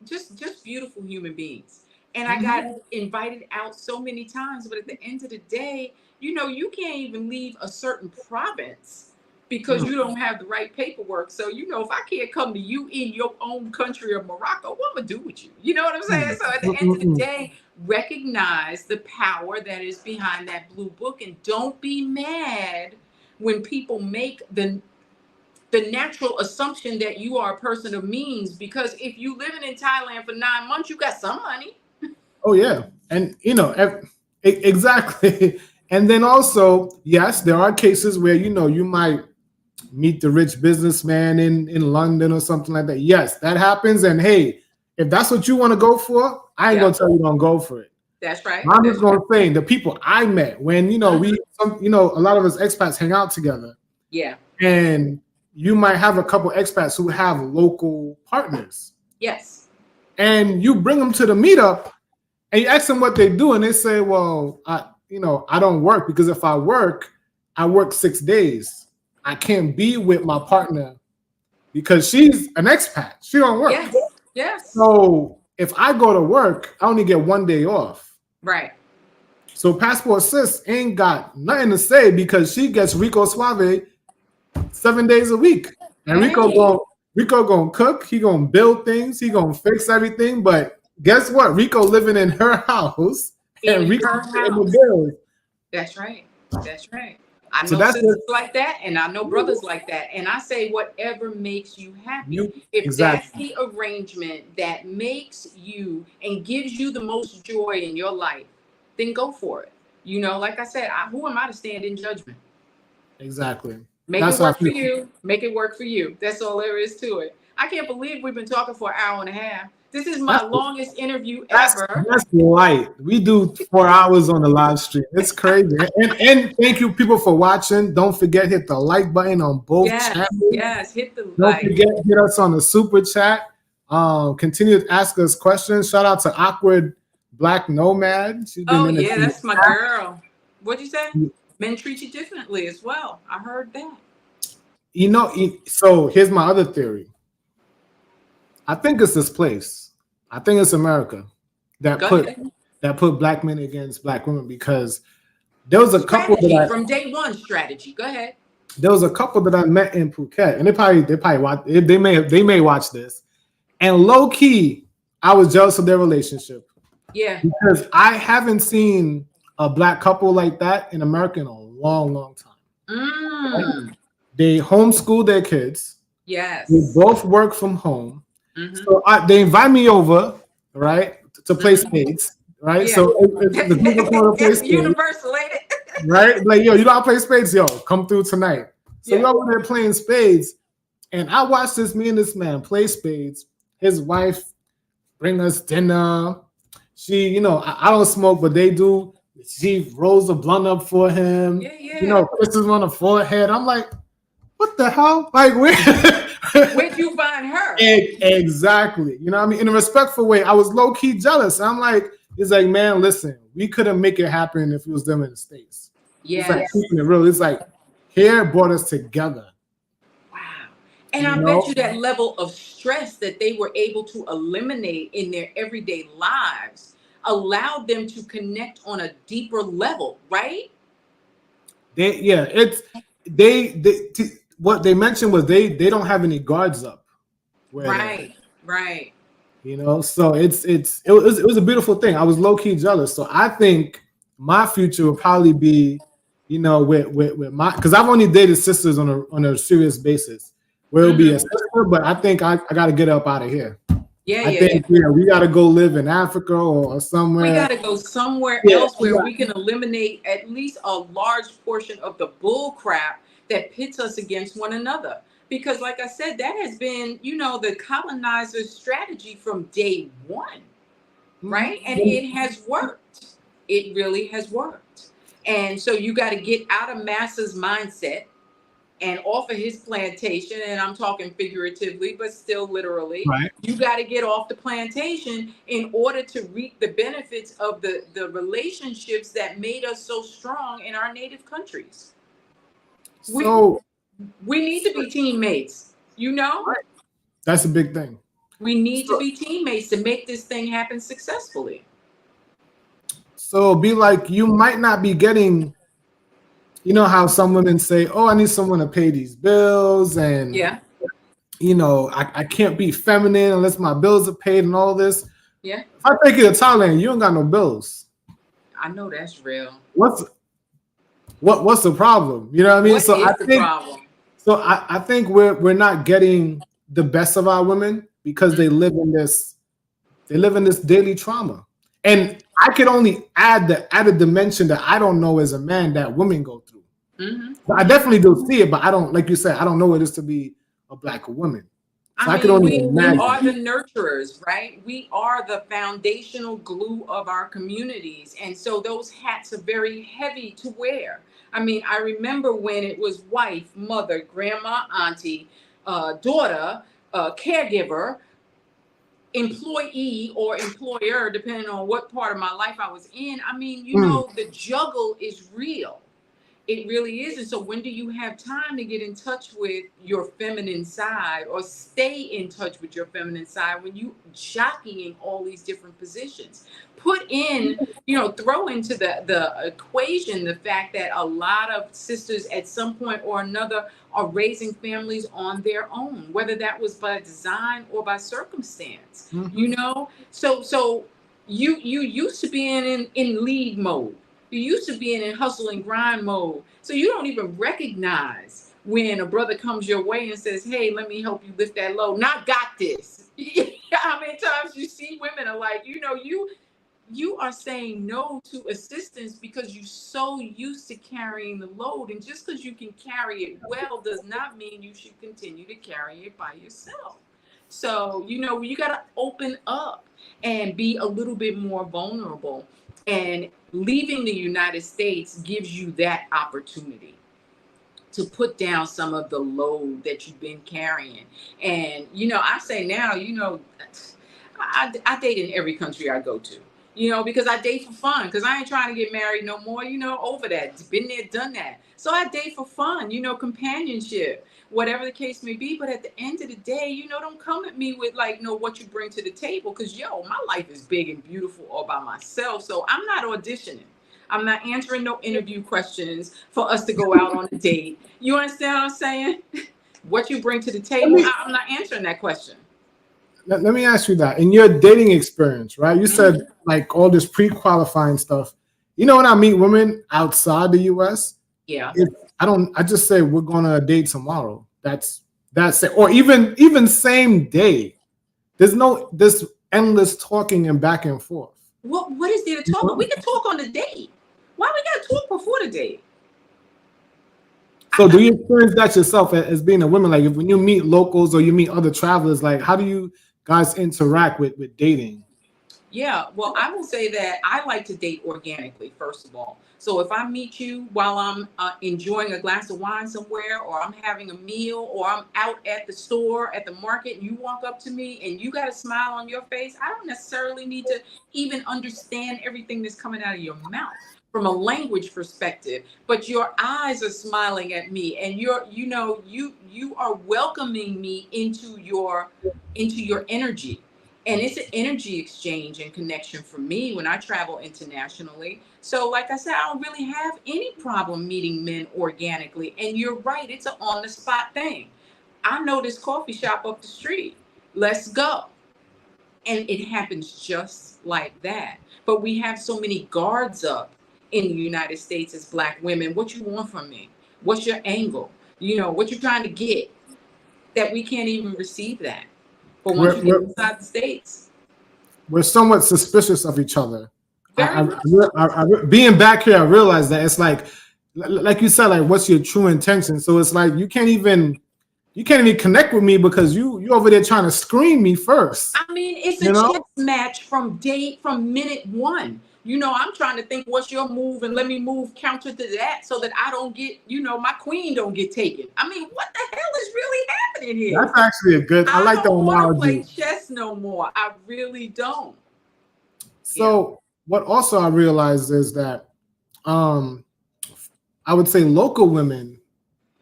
just beautiful human beings. And I got invited out so many times, but at the end of the day, you can't even leave a certain province because you don't have the right paperwork. So, if I can't come to you in your own country of Morocco, what am I do with you? You know what I'm saying? So at the end of the day, recognize the power that is behind that blue book, and don't be mad when people make the natural assumption that you are a person of means, because if you living in Thailand for 9 months, you got some money. Oh yeah. And exactly. And then also, yes, there are cases where you might meet the rich businessman in London or something like that. Yes, that happens. And hey, if that's what you want to go for, I ain't gonna tell you don't go for it. That's right. I'm just gonna say the people I met when a lot of us expats hang out together. Yeah. And you might have a couple expats who have local partners. Yes. And you bring them to the meetup and you ask them what they do, and they say, well, I don't work, because if I work 6 days. I can't be with my partner because she's an expat. She don't work. Yes. So if I go to work, I only get 1 day off. Right. So passport sis ain't got nothing to say because she gets Rico Suave 7 days a week. And Rico gonna cook, he gonna build things, he gonna fix everything. But guess what? Rico living in her house and Rico paying the bills. That's right. I know sisters like that, and I know brothers like that. And I say, whatever makes you happy. That's the arrangement that makes you and gives you the most joy in your life, then go for it. Like I said, who am I to stand in judgment? Exactly. Make it work for you. Make it work for you. That's all there is to it. I can't believe we've been talking for an hour and a half. This is my longest interview ever. That's light. We do 4 hours on the live stream. It's crazy. And thank you, people, for watching. Don't forget, hit the like button on both channels. Yes, hit the like. Don't forget, hit us on the super chat. Continue to ask us questions. Shout out to Awkward Black Nomad. That's my girl. What'd you say? Men treat you differently as well. I heard that. So here's my other theory. I think it's this place. I think it's America that put black men against black women, because there was a couple from day one strategy. Go ahead. There was a couple that I met in Phuket, and they probably watch. They may watch this, and low key, I was jealous of their relationship. Yeah, because I haven't seen a black couple like that in America in a long time. They homeschool their kids. Yes, they both work from home. So they invite me over, right, to play spades, right? Yeah. So the group of play spades, universal, right? Like, yo, you know how to play spades? Yo, come through tonight. So we're over there playing spades, and I watched me and this man play spades. His wife bring us dinner. She, I don't smoke, but they do. She rolls a blunt up for him. Yeah. Kisses him on the forehead. I'm like, what the hell? Like, Where'd you find her? Exactly. You know what I mean? In a respectful way, I was low-key jealous. I'm like, he's like, man, listen, we couldn't make it happen if it was them in the States. It's like Yes. keeping it real. It's like here brought us together. Wow. And You I know? bet you that level of stress that they were able to eliminate in their everyday lives allowed them to connect on a deeper level, right? What they mentioned was they don't have any guards up where they're at. Right. You know, so it was a beautiful thing. I was low key jealous. So I think my future will probably be, you know, with my, because I've only dated sisters on a serious basis, where it'll be a sister, but I think I got to get up out of here. I think we got to go live in Africa or somewhere. We got to go somewhere else where we can eliminate at least a large portion of the bull crap that pits us against one another. Because like I said, that has been, you know, the colonizer's strategy from day one, right? And it has worked. It really has worked. And so you got to get out of Massa's mindset and off of his plantation, and I'm talking figuratively, but still literally. Right. You got to get off the plantation in order to reap the benefits of the relationships that made us so strong in our native countries. So we need to be teammates, you know? That's a big thing. We need to be teammates to make this thing happen successfully. So be like, you might not be getting, you know how some women say, oh, I need someone to pay these bills, and you know, I can't be feminine unless my bills are paid and all this. Yeah. If I take you to Thailand, you don't got no bills. I know that's real. What's the problem? You know what I mean? What so is I the think problem? So I think we're not getting the best of our women because they live in this daily trauma. And I could only add the added dimension that I don't know as a man that women go through. I definitely do see it, but I don't, like you said, I don't know what it is to be a Black woman. So I mean, we are the nurturers, right? We are the foundational glue of our communities. And so those hats are very heavy to wear. I mean, I remember when it was wife, mother, grandma, auntie, daughter, caregiver, employee or employer, depending on what part of my life I was in. I mean, you know, the juggle is real. It really is. And so when do you have time to get in touch with your feminine side or stay in touch with your feminine side when you jockeying all these different positions? Put in, you know, throw into the equation the fact that a lot of sisters at some point or another are raising families on their own, whether that was by design or by circumstance, you know? So you used to be in lead mode. You used to be in hustle and grind mode. So you don't even recognize when a brother comes your way and says, hey, let me help you lift that load. Not got this. How many times you see women are like, you know, you are saying no to assistance because you're so used to carrying the load. And just because you can carry it well does not mean you should continue to carry it by yourself. So, you know, you got to open up and be a little bit more vulnerable. And leaving the United States gives you that opportunity to put down some of the load that you've been carrying. And, you know, I say now, you know, I date in every country I go to, you know, because I date for fun, because I ain't trying to get married no more, you know, over that. Been there, done that. So I date for fun, you know, companionship, whatever the case may be. But at the end of the day, you know, don't come at me with like, no, what you bring to the table. Because, yo, my life is big and beautiful all by myself. So I'm not auditioning. I'm not answering no interview questions for us to go out on a date. You understand what I'm saying? What you bring to the table, I'm not answering that question. Let me ask you that. In your dating experience, right? You said like all this pre-qualifying stuff. You know, when I meet women outside the US, I just say we're going on a date tomorrow. That's it. Or even same day. There's this endless talking and back and forth. What is there to talk about? We can talk on the date. Why we gotta talk before the date? So do you experience that yourself as being a woman? Like when you meet locals or you meet other travelers, like how do you guys interact with dating? Yeah, well, I will say that I like to date organically, first of all. So if I meet you while I'm enjoying a glass of wine somewhere, or I'm having a meal, or I'm out at the store, at the market, and you walk up to me and you got a smile on your face, I don't necessarily need to even understand everything that's coming out of your mouth from a language perspective, but your eyes are smiling at me, and you are welcoming me into your energy. And it's an energy exchange and connection for me when I travel internationally. So, like I said, I don't really have any problem meeting men organically. And you're right, it's an on the spot thing. I know this coffee shop up the street. Let's go. And it happens just like that. But we have so many guards up in the United States as Black women. What you want from me? What's your angle? What you're trying to get, that we can't even receive that. But once We're, you get we're, inside the States, we're somewhat suspicious of each other. very much. Being back here, I realized that it's like you said, like, what's your true intention? So it's like you can't even connect with me because you over there trying to screen me first. I mean, it's a You know? chess match from minute one. I'm trying to think what's your move and let me move counter to that so that I don't get, my queen don't get taken. I mean, what the hell is really happening here? That's actually a good. I like that don't want to analogy. play chess no more. I really don't. So what also I realized is that I would say local women,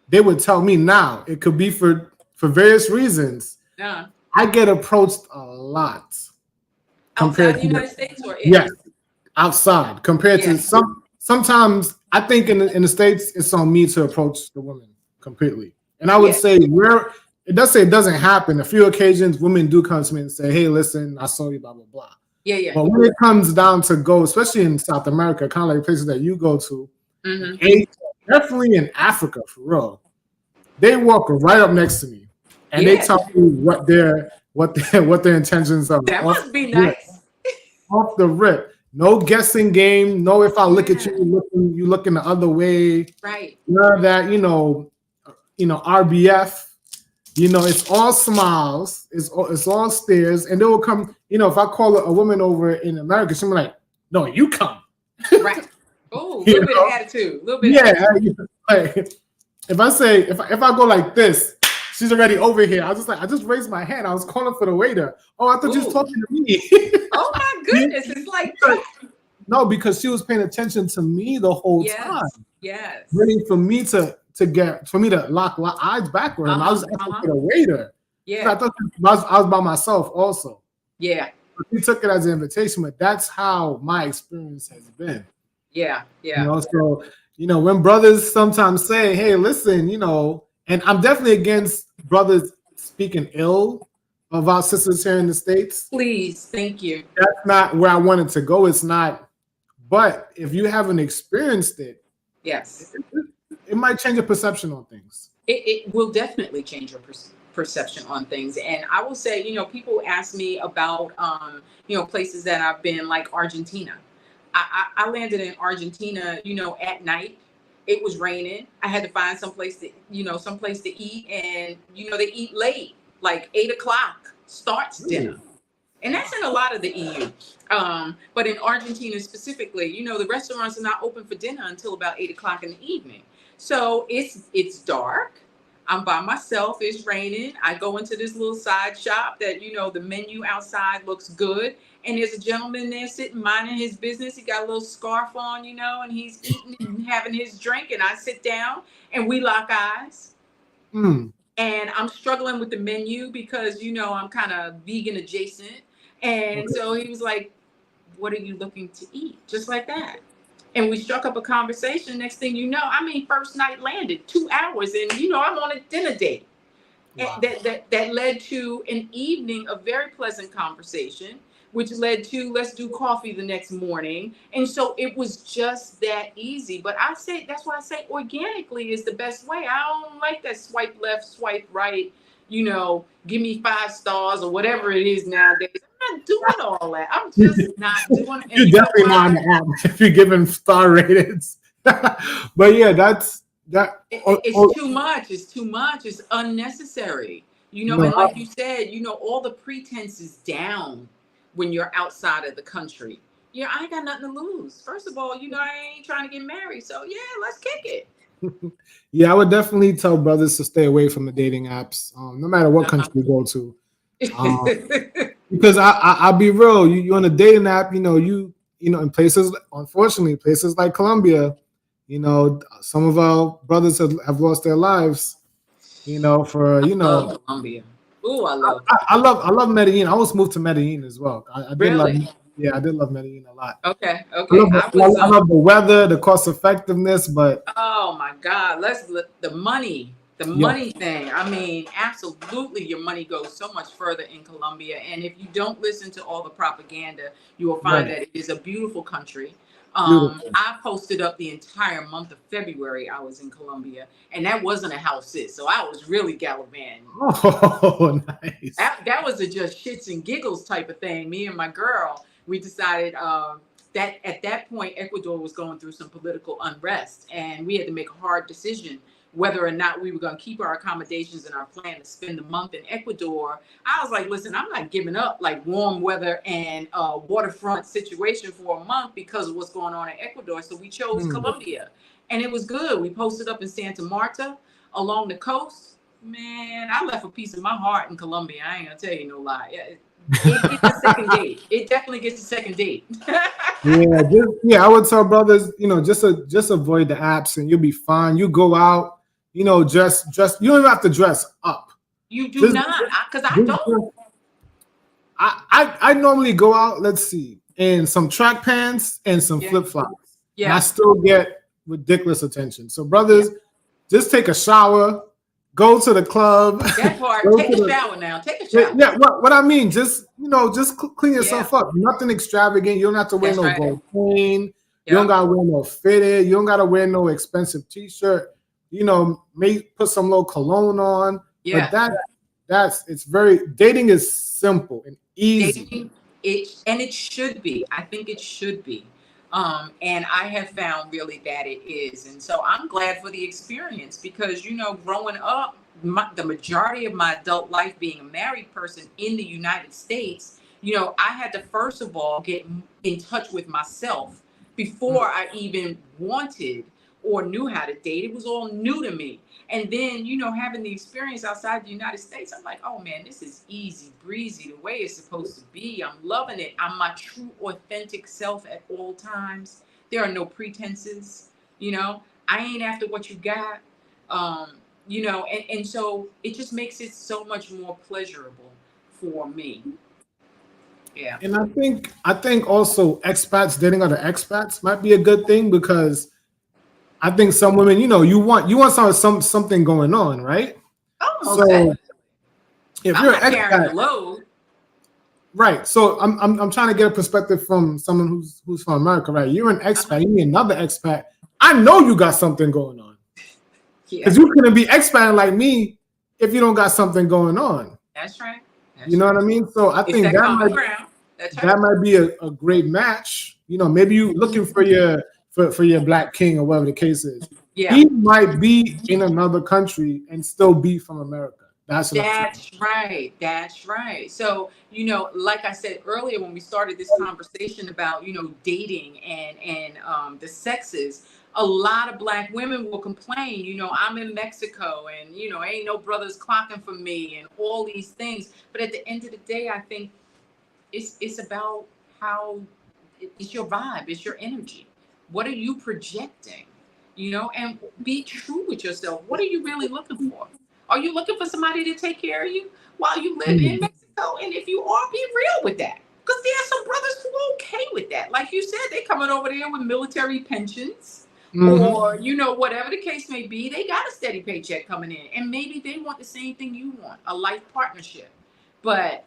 they would tell me now, it could be for various reasons. Yeah. I get approached a lot Outside the United States or in? Yes, outside compared to sometimes I think in the States it's on me to approach the women completely. And I would say it doesn't happen. A few occasions women do come to me and say, hey, listen, I saw you, blah, blah, blah. Yeah. But when it comes down to go, especially in South America, kind of like places that you go to, Asia, definitely in Africa, for real, they walk right up next to me and they tell me what their intentions are. That must be nice. Off the rip. No guessing game. No, if I look at you, you looking the other way. Right. None of that, RBF. It's all smiles. It's all stares. And they will come, if I call a woman over in America, she'll be like, no, you come. Right. Oh, a little bit of attitude. A little bit of attitude. Like, if I go like this, she's already over here. I just raised my hand. I was calling for the waiter. Oh, I thought you was talking to me. Oh my goodness. It's like that. No, because she was paying attention to me the whole time. Yes. Waiting for me to lock eyes back with him. I was asking for the waiter. Yeah. I thought I was by myself also. Yeah. He took it as an invitation, but that's how my experience has been. Yeah. So, when brothers sometimes say, hey, listen, and I'm definitely against brothers speaking ill of our sisters here in the States. Please, thank you. That's not where I wanted to go. It's not. But if you haven't experienced it, yes, it might change your perception on things. It will definitely change your perception on things. And I will say, people ask me about, places that I've been, like Argentina. I landed in Argentina, at night. It was raining. I had to find someplace to eat, and they eat late, like 8:00 starts dinner, and that's in a lot of the EU. But in Argentina specifically, the restaurants are not open for dinner until about 8:00 in the evening. So it's dark. I'm by myself. It's raining. I go into this little side shop that, the menu outside looks good. And there's a gentleman there sitting minding his business. He got a little scarf on, and he's eating and having his drink. And I sit down and we lock eyes. And I'm struggling with the menu because, I'm kind of vegan adjacent. And so he was like, what are you looking to eat? Just like that. And we struck up a conversation. Next thing you know, first night landed 2 hours, and I'm on a dinner date. Wow. That led to an evening of very pleasant conversation, which led to let's do coffee the next morning. And so it was just that easy. But that's why I say organically is the best way. I don't like that swipe left, swipe right, give me 5 stars or whatever it is nowadays. I'm not doing all that. I'm just not doing it. You're definitely not on the app if you're giving star ratings. But yeah, that's that. It's too much. It's too much. It's unnecessary. And like you said, all the pretense is down. when you're outside of the country. Yeah, I ain't got nothing to lose. First of all, I ain't trying to get married. So yeah, let's kick it. Yeah, I would definitely tell brothers to stay away from the dating apps, no matter what country you go to. Because I'll be real, you're on a dating app, in places, unfortunately, places like Colombia, some of our brothers have lost their lives, for, I love Colombia. Ooh, I love I love Medellin. I almost moved to Medellin as well. I did love, Really? yeah, I did love Medellin a lot. Okay. I love the weather, the cost effectiveness, but oh my God, the money. The yeah, money thing. I mean, absolutely, your money goes so much further in Colombia. And if you don't listen to all the propaganda, you will find right. that it is a beautiful country. Beautiful. I posted up the entire month of February I was in Colombia, and that wasn't a house sit, so I was really gallivanting. Oh, nice. That was a just shits and giggles type of thing. Me and my girl, we decided that at that point Ecuador was going through some political unrest, and we had to make a hard decision whether or not we were going to keep our accommodations and our plan to spend the month in Ecuador. I was like, listen, I'm not giving up like warm weather and waterfront situation for a month because of what's going on in Ecuador. So we chose Colombia, and it was good. We posted up in Santa Marta along the coast. Man, I left a piece of my heart in Colombia. I ain't gonna tell you no lie. It gets a second date. It definitely gets a second date. I would tell brothers, just avoid the apps and you'll be fine. You go out, just you don't even have to dress up. You do not, because I don't. I normally go out, let's see, in some track pants and some flip flops. Yeah. And I still get ridiculous attention. So brothers, just take a shower, go to the club. That part, take a shower now. Take a shower. Yeah, what I mean, just clean yourself up. Nothing extravagant. You don't have to wear no gold chain. You don't gotta wear no fitted. You don't gotta wear no expensive t-shirt. Maybe put some little cologne on. Yeah. But it's very, dating is simple and easy. Dating, it should be. I think it should be. And I have found really that it is. And so I'm glad for the experience because, growing up, the majority of my adult life being a married person in the United States, I had to first of all get in touch with myself before I even wanted or knew how to date. It was all new to me. And then, having the experience outside the United States, I'm like, oh man, this is easy breezy, the way it's supposed to be. I'm loving it. I'm my true, authentic self at all times. There are no pretenses, I ain't after what you got, and so it just makes it so much more pleasurable for me. Yeah. And I think also expats, dating other expats might be a good thing because I think some women, you want something going on, right? Oh, so if I'm you're not an carrying the expat, load. right? So I'm trying to get a perspective from someone who's from America, right? You're an expat, you need another expat. I know you got something going on because you couldn't be expating like me if you don't got something going on. That's right. You know what I mean? So I think that might be a great match. Maybe you looking for your black king or whatever the case is. Yeah. He might be in another country and still be from America. That's right. That's right. So, like I said earlier when we started this conversation about, dating and the sexes, a lot of black women will complain, I'm in Mexico and, ain't no brothers clocking for me and all these things. But at the end of the day, I think it's about how it's your vibe, it's your energy. What are you projecting? And be true with yourself. What are you really looking for? Are you looking for somebody to take care of you while you live in Mexico? And if you are, be real with that. Because there are some brothers who are okay with that. Like you said, they coming over there with military pensions or, whatever the case may be. They got a steady paycheck coming in. And maybe they want the same thing you want, a life partnership. But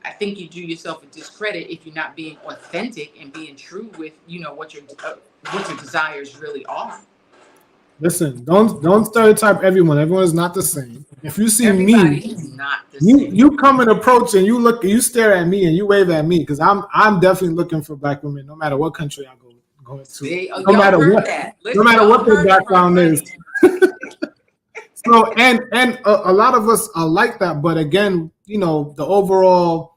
I think you do yourself a discredit if you're not being authentic and being true with, what your desires really are. Listen, don't stereotype everyone. Everyone is not the same. If you see Everybody is not the same. You come and approach and you stare at me and you wave at me because I'm definitely looking for black women no matter what country I go to. No matter what their background is. So and a lot of us are like that, but again, the overall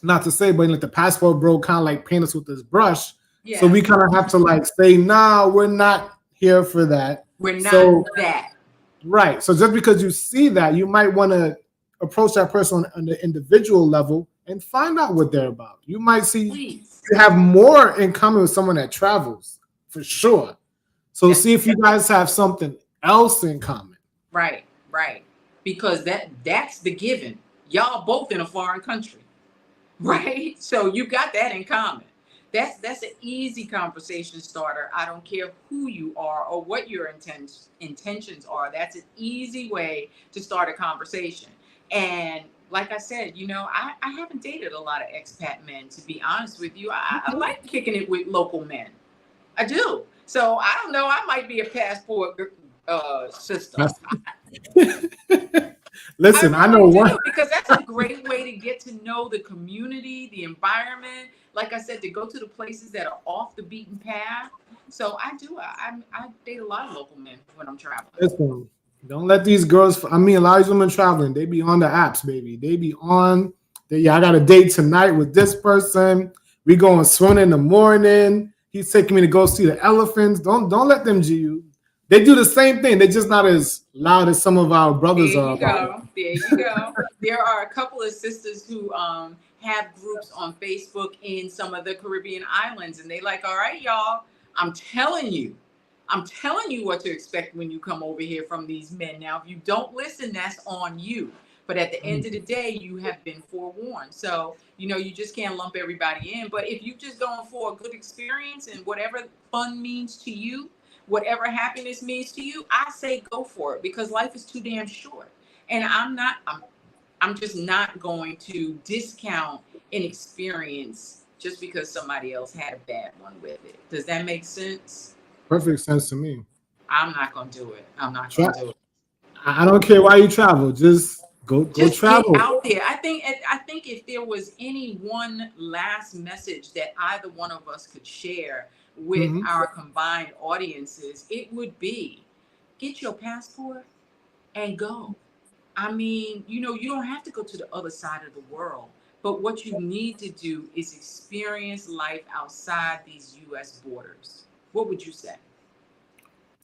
not to say, but like the passport bro kind of like paint us with this brush. Yeah. So we kind of have to like say, nah, we're not here for that. We're not So, that. right. So just because you see that, you might want to approach that person on the individual level and find out what they're about. You might see you have more in common with someone that travels for sure. So see if you guys have something else in common. Right, right. Because that's the given. Y'all both in a foreign country. Right? So you got that in common. That's an easy conversation starter. I don't care who you are or what your intentions are. That's an easy way to start a conversation. And like I said, I haven't dated a lot of expat men, to be honest with you. I like kicking it with local men. I do. So I don't know. I might be a passport sister. Listen, I know one, because that's a great way to get to know the community, the environment. Like I said, to go to the places that are off the beaten path. So I do. I date a lot of local men when I'm traveling. Listen, don't let these girls. I mean, a lot of these women traveling, they be on the apps, baby. They be on. I got a date tonight with this person. We going swimming in the morning. He's taking me to go see the elephants. Don't let them G you. They do the same thing. They're just not as loud as some of our brothers are. There you go. There are a couple of sisters who have groups on Facebook in some of the Caribbean islands, and they like, all right, y'all, I'm telling you what to expect when you come over here from these men. Now, if you don't listen, that's on you. But at the end of the day, you have been forewarned. So, you just can't lump everybody in. But if you're just going for a good experience and whatever fun means to you, whatever happiness means to you, I say go for it, because life is too damn short. And I'm just not going to discount an experience just because somebody else had a bad one with it. Does that make sense? Perfect sense to me. I'm not going to do it. I'm not going to do it. I don't care why you travel. Just go travel. Get out there. I think if there was any one last message that either one of us could share with our combined audiences, it would be, get your passport and go. I mean, you don't have to go to the other side of the world, but what you need to do is experience life outside these U.S. borders. What would you say?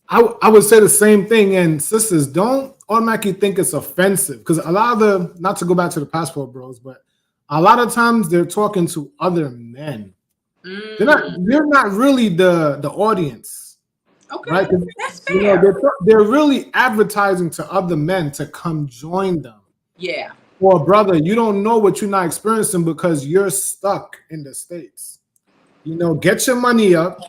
I would say the same thing. And sisters, don't automatically think it's offensive, because a lot of not to go back to the passport bros, but a lot of times they're talking to other men. They're not really the audience. Okay, right? That's fair. They're really advertising to other men to come join them. Yeah. Well, brother, you don't know what you're not experiencing because you're stuck in the States. Get your money up.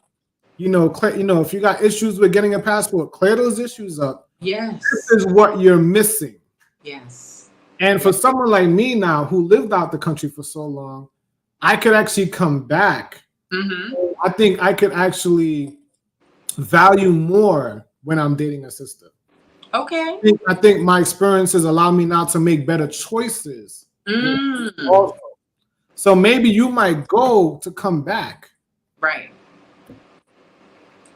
If you got issues with getting a passport, clear those issues up. Yes. This is what you're missing. Yes. And for someone like me now, who lived out the country for so long, I could actually come back. I think I could actually value more when I'm dating a sister. Okay. I think my experiences allow me now to make better choices. Also. So maybe you might go to come back. Right.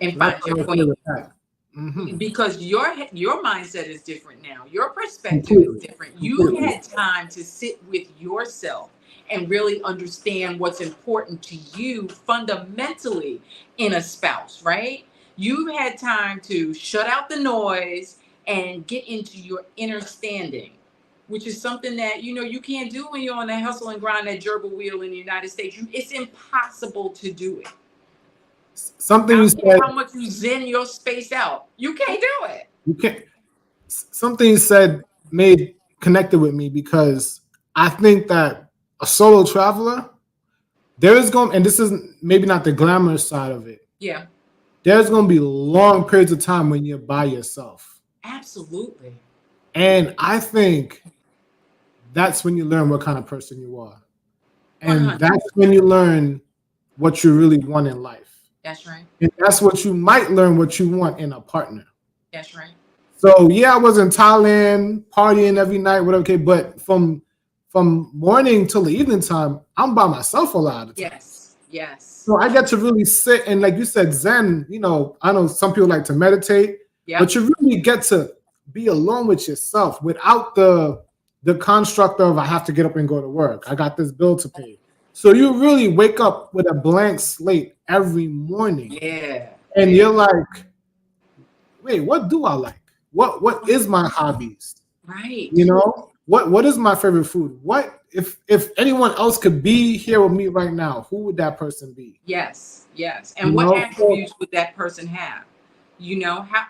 And find your queen. Because your mindset is different now. Your perspective is different. You had time to sit with yourself and really understand what's important to you fundamentally in a spouse, right? You've had time to shut out the noise and get into your inner standing, which is something that, you can't do when you're on the hustle and grind, that gerbil wheel in the United States. It's impossible to do it. Something you said, how much you zen your space out. You can't do it. You can't. Something you said connected with me, because I think that a solo traveler, and this is maybe not the glamorous side of it. Yeah. There's going to be long periods of time when you're by yourself. Absolutely. And I think that's when you learn what kind of person you are. And 100. That's when you learn what you really want in life. That's right. And that's what you might learn what you want in a partner. That's right. So yeah, I was in Thailand partying every night, whatever. Okay, but from morning till the evening time, I'm by myself a lot of the time. Yes. So I get to really sit and, like you said, zen. I know some people like to meditate, but you really get to be alone with yourself without the the construct of I have to get up and go to work. I got this bill to pay. So you really wake up with a blank slate every morning. Yeah. And you're like, wait, what do I like? What is my hobbies? Right. You know, what is my favorite food? What if anyone else could be here with me right now, who would that person be? Yes. Yes. And You what know, so attributes would that person have? You know, how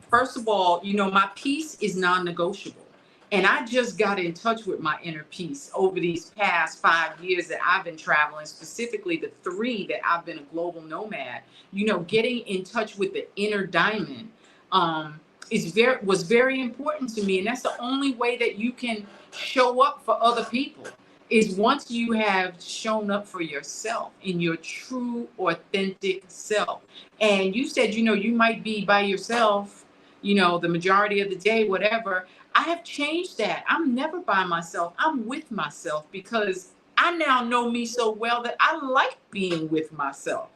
first of all, you know, my peace is non-negotiable. And I just got in touch with my inner peace over these past 5 years that I've been traveling, specifically the 3 that I've been a global nomad. You know, getting in touch with the inner diamond was very important to me. And that's the only way that you can show up for other people is once you have shown up for yourself in your true, authentic self. And you said, you know, you might be by yourself, you know, the majority of the day, whatever. I have changed that. I'm never by myself. I'm with myself because I now know me so well that I like being with myself.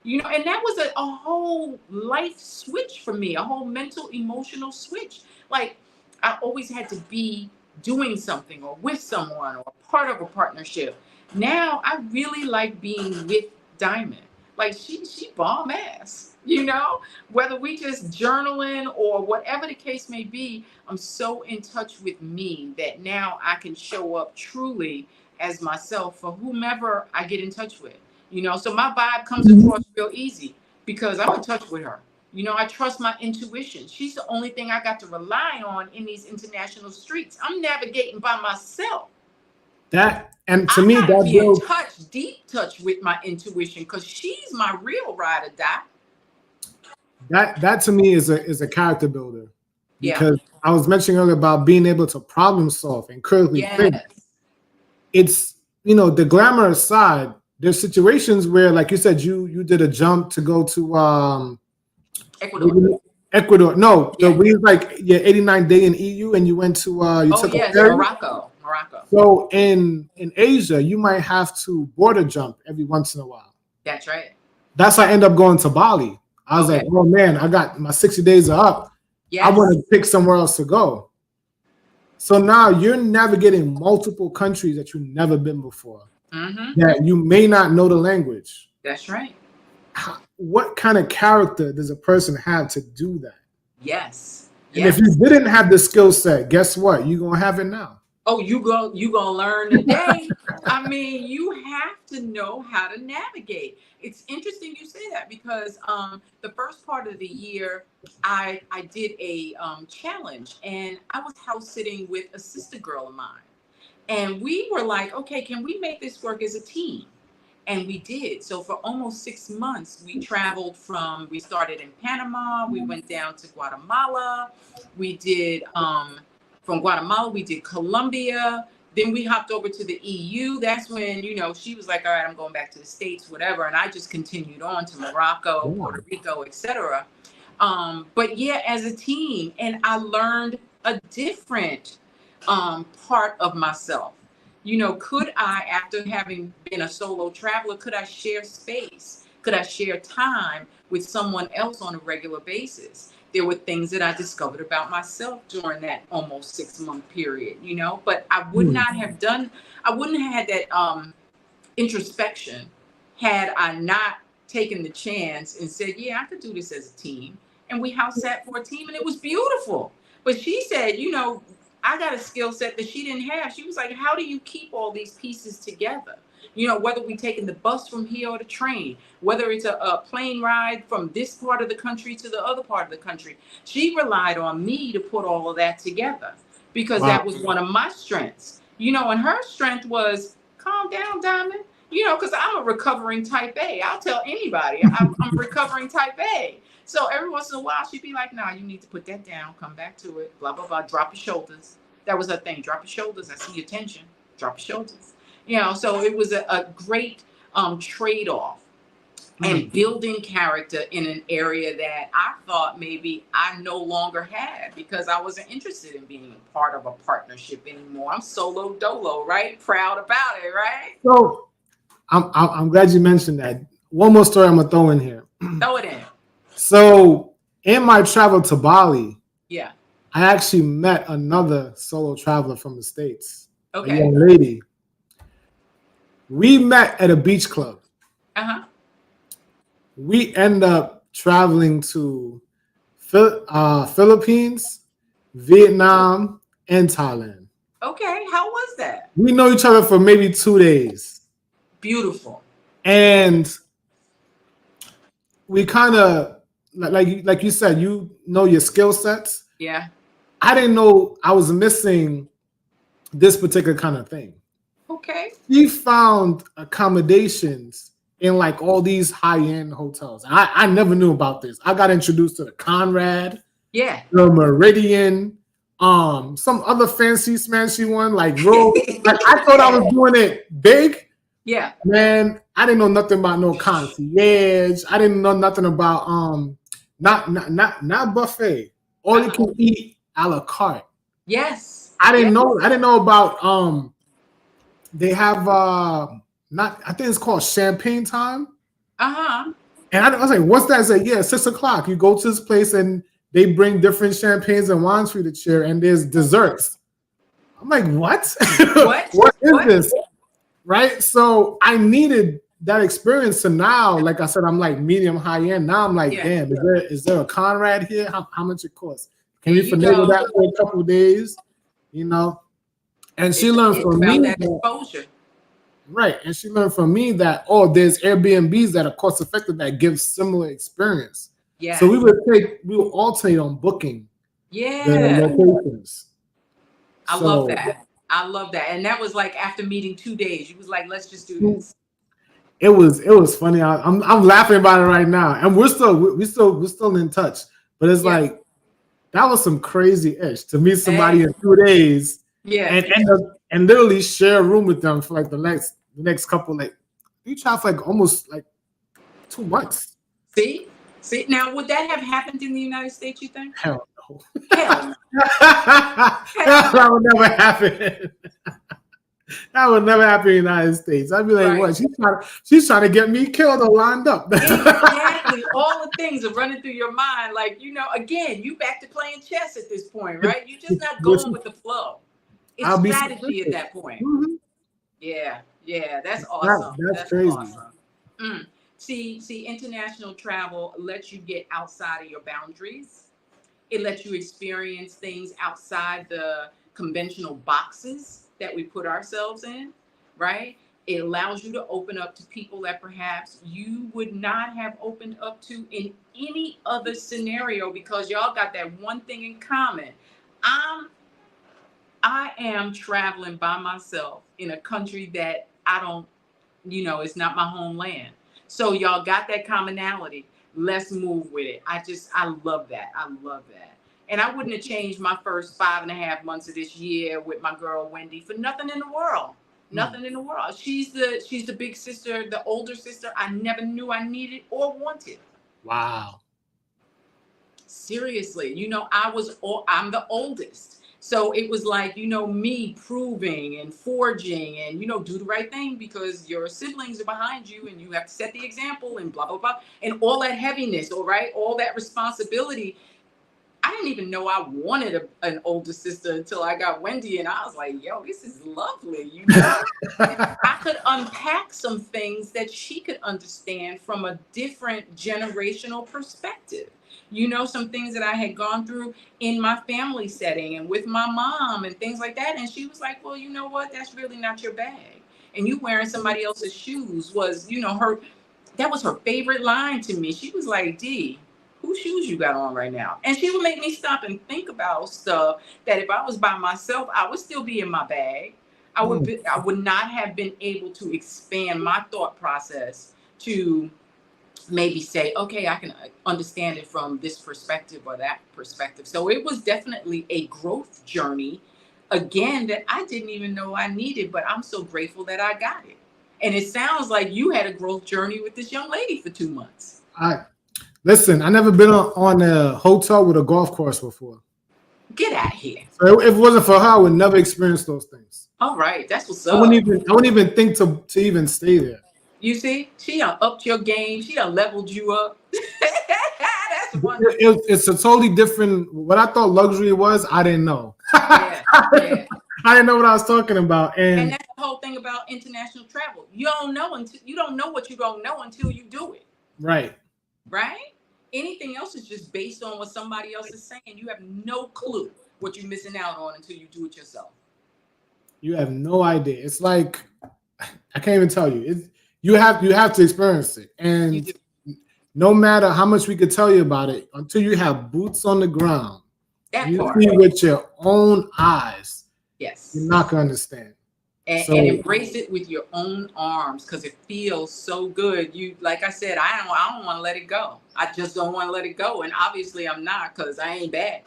You know, and that was a whole life switch for me, a whole mental, emotional switch. Like I always had to be doing something or with someone or part of a partnership. Now I really like being with Diamond. Like she bomb ass, you know, whether we just journaling or whatever the case may be, I'm so in touch with me that now I can show up truly as myself for whomever I get in touch with. You know, so my vibe comes across real easy because I'm in touch with her. You know, I trust my intuition. She's the only thing I got to rely on in these international streets. I'm navigating by myself. that and to I me gotta that be in builds touch, deep touch with my intuition because she's my real ride or die. that to me is a character builder Yeah. because I was mentioning earlier about being able to problem solve and critically think. Yes. It's the glamorous side. There's situations where, like you said, you did a jump to go to Ecuador. Ecuador. No, the Yeah. we like your 89 day in EU, and you went to you Oh took a yes, ferry. Morocco. Morocco. So in Asia, you might have to border jump every once in a while. That's right. That's how I end up going to Bali. I was like, Okay. oh man, I got my 60 days are up. I want Yes. to pick somewhere else to go. So now you're navigating multiple countries that you've never been before, Mm-hmm. that you may not know the language. That's right. What kind of character does a person have to do that? Yes. And if Yes. you didn't have the skill set, guess what? You're gonna have it now. Oh, you gonna learn today. I mean, you have to know how to navigate. It's interesting you say that because the first part of the year I did a challenge and I was house sitting with a sister girl of mine. And we were like, okay, can we make this work as a team? And we did. So for almost 6 months, we started in Panama, we went down to Guatemala, we did, from Guatemala, we did Colombia, then we hopped over to the EU. That's when, you know, she was like, all right, I'm going back to the States, whatever. And I just continued on to Morocco, Puerto Rico, etc. But yeah, as a team, and I learned a different part of myself. You know, could I, after having been a solo traveler, could I share space? Could I share time with someone else on a regular basis? There were things that I discovered about myself during that almost 6 month period, you know, but I would not have I wouldn't have had that introspection had I not taken the chance and said, yeah, I could do this as a team. And we house sat for a team and it was beautiful. But she said, you know, I got a skill set that she didn't have. She was like, how do you keep all these pieces together? You know, whether we taking the bus from here or the train, whether it's a plane ride from this part of the country to the other part of the country. She relied on me to put all of that together because that was one of my strengths. You know, and her strength was calm down, Diamond. You know, because I'm a recovering type A. I'll tell anybody I'm a recovering type A. So every once in a while, she'd be like, nah, you need to put that down, come back to it, blah, blah, blah, drop your shoulders. That was her thing, drop your shoulders. I see your tension, drop your shoulders. You know, so it was a great trade-off and building character in an area that I thought maybe I no longer had because I wasn't interested in being a part of a partnership anymore. I'm solo dolo, right? Proud about it, right? So I'm glad you mentioned that. One more story I'm gonna throw in here. Throw it in. So in my travel to Bali, Yeah. I actually met another solo traveler from the States, a Okay. young lady. We met at a beach club. Uh-huh. We end up traveling to Philippines, Vietnam, and Thailand. Okay. How was that? We know each other for maybe 2 days. Beautiful. And we kind of, like you said, you know your skill sets. Yeah. I didn't know I was missing this particular kind of thing. Okay. She found accommodations in like all these high-end hotels. I never knew about this. I got introduced to the Conrad, Yeah. the Meridian, some other fancy smashy one, like real. Like I thought I was doing it big. Yeah. Man, I didn't know nothing about no concierge. I didn't know nothing about not buffet. All you can eat a la carte. Yes. I didn't Yes. know. I didn't know about they have not. I think it's called champagne time. Uh-huh. And I was like, "What's that?" I said, "Yeah, 6 o'clock. You go to this place and they bring different champagnes and wines for you to share, and there's desserts." I'm like, "What? What? What is What? this?" Right? So I needed that experience. So now, like I said, I'm like medium high end. Now I'm like, Yeah. damn, is there a Conrad here? How much it costs? Can There we you finagle go. that for a couple of days? You know? And she learned It's from about me that that, exposure. right. And she learned from me that, oh, there's Airbnbs that are cost effective that give similar experience. Yes. So we will alternate on booking the Yeah. locations. I So love that. I love that. And that was like after meeting 2 days. You was like, let's just do this. it was funny. I'm laughing about it right now, and we're still in touch. But it's Yeah. like that was some crazy ish to meet somebody Hey. in 2 days Yeah. and end up and literally share a room with them for like the next couple, like we tried for like almost like 2 months. See? See? Now, would that have happened in the United States, you think? Hell no. Hell no. That would never happen. That would never happen in the United States. I'd be like, Right. what? She's trying to get me killed or lined up. Exactly. All the things are running through your mind. Like, again, you back to playing chess at this point, right? You're just not going with the flow. It's I'll be strategy at suspicious. that point. Mhm. Yeah. Yeah. That's awesome. That's crazy. awesome. See, international travel lets you get outside of your boundaries. It lets you experience things outside the conventional boxes that we put ourselves in, right? It allows you to open up to people that perhaps you would not have opened up to in any other scenario because y'all got that one thing in common. I am traveling by myself in a country that I don't, it's not my homeland. So y'all got that commonality. Let's move with it. I love that. I love that. And I wouldn't have changed my first 5.5 months of this year with my girl Wendy for nothing in the world. Nothing in the world. She's the big sister, the older sister I never knew I needed or wanted. Wow. Seriously, I'm the oldest. So it was like, me proving and forging and, do the right thing because your siblings are behind you and you have to set the example and blah, blah, blah. And all that heaviness, all right, all that responsibility. I didn't even know I wanted an older sister until I got Wendy. And I was like, yo, this is lovely. I could unpack some things that she could understand from a different generational perspective. Some things that I had gone through in my family setting and with my mom and things like that. And she was like, well, you know what? That's really not your bag. And you wearing somebody else's shoes was, that was her favorite line to me. She was like, D, whose shoes you got on right now? And she would make me stop and think about stuff that if I was by myself, I would still be in my bag. I would not have been able to expand my thought process to maybe say, okay, I can understand it from this perspective or that perspective. So it was definitely a growth journey, again, that I didn't even know I needed, but I'm so grateful that I got it. And it sounds like you had a growth journey with this young lady for 2 months. Listen, I never been on a hotel with a golf course before. Get out of here. So if it wasn't for her, I would never experience those things. All right, that's what's I up. wouldn't even think to even stay there. You see, she done upped your game. She done leveled you up. That's to one. It's a totally different. What I thought luxury was, I didn't know. Yeah, yeah. I didn't know what I was talking about, And that's the whole thing about international travel. You don't know what you don't know until you do it. right. Right? Anything else is just based on what somebody else is saying. You have no clue what you're missing out on until you do it yourself. You have no idea. It's like I can't even tell you. You have to experience it, and no matter how much we could tell you about it, until you have boots on the ground, That you part. see with your own eyes. Yes. You're not gonna understand. And embrace it with your own arms because it feels so good. You, like I said, I don't want to let it go. I just don't want to let it go, and obviously I'm not because I ain't bad.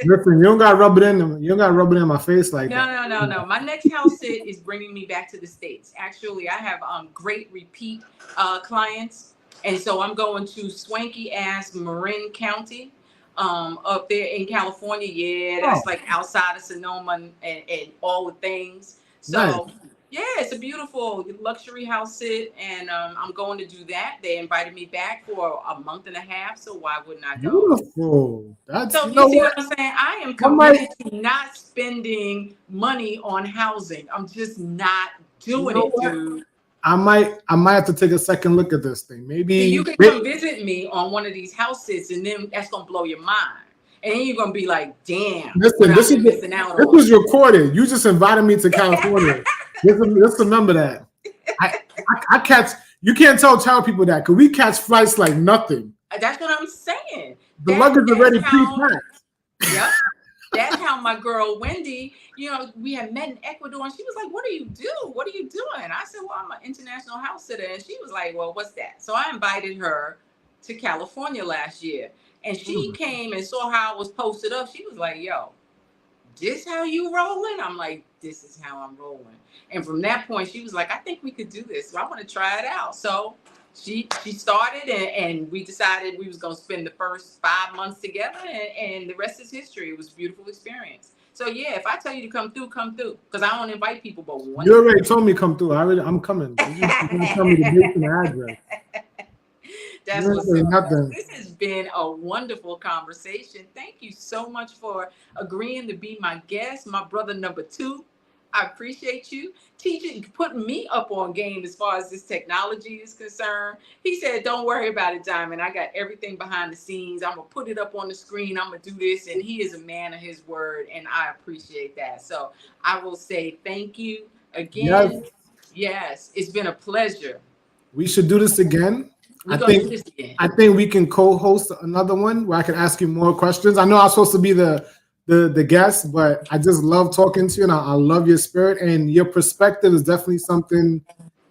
Listen, you don't gotta rub it in. You don't gotta rub it in my face like that. No. My next house sit is bringing me back to the States. Actually, I have great repeat clients, and so I'm going to swanky ass Marin County. Up there in California, that's like outside of Sonoma and all the things. So nice. yeah, it's a beautiful luxury house sit, and I'm going to do that. They invited me back for a month and a half, so why wouldn't I go? Beautiful. That's So you see what I'm saying? I am committed to not spending money on housing. I'm just not doing it, dude. I might have to take a second look at this thing. Maybe you can come visit me on one of these house sits, and then that's gonna blow your mind. And then you're gonna be like, "Damn, listen, this was recorded. You just invited me to California. Just remember that. I catch. You can't tell people that because we catch flights like nothing. That's what I'm saying. The luggage already pre-packed. Yep. That's how my girl Wendy, we had met in Ecuador, and she was like, "What do you do? What are you doing?" I said, "Well, I'm an international house sitter," and she was like, "Well, what's that?" So I invited her to California last year, and she came and saw how I was posted up. She was like, "Yo, this how you rolling?" I'm like, "This is how I'm rolling." And from that point, she was like, "I think we could do this. So I want to try it out." So she started, and we decided we was going to spend the first 5 months together, and the rest is history. It was a beautiful experience. So yeah, if I tell you to come through, come through, because I don't invite people but one. You already told me come through. I'm coming. You just tell me the date and the address. That's what's up. This has been a wonderful conversation. Thank you so much for agreeing to be my guest, my brother number 2. I appreciate you putting me up on game as far as this technology is concerned. He said, "Don't worry about it, Diamond. I got everything behind the scenes. I'm going to put it up on the screen. I'm going to do this." And he is a man of his word, and I appreciate that. So I will say thank you again. Yes, it's been a pleasure. We should do this again. I think we can co-host another one where I can ask you more questions. I know I'm supposed to be the guest, but I just love talking to you, and I love your spirit, and your perspective is definitely something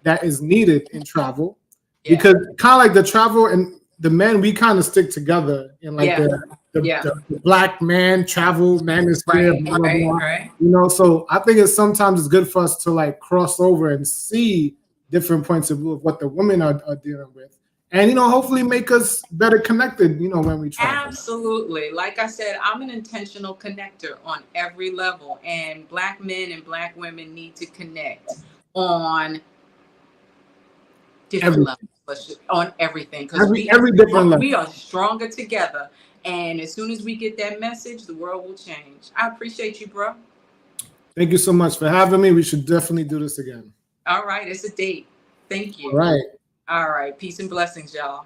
that is needed in travel, because kind of like the travel and the men, we kind of stick together in like the black man travel manosphere, right. So I think sometimes it's good for us to like cross over and see different points of view of what the women are dealing with. And, hopefully make us better connected, when we travel. Absolutely. Like I said, I'm an intentional connector on every level. And Black men and Black women need to connect on different levels, on everything. Because we are stronger together. And as soon as we get that message, the world will change. I appreciate you, bro. Thank you so much for having me. We should definitely do this again. All right. It's a date. Thank you. All right. All right. Peace and blessings, y'all.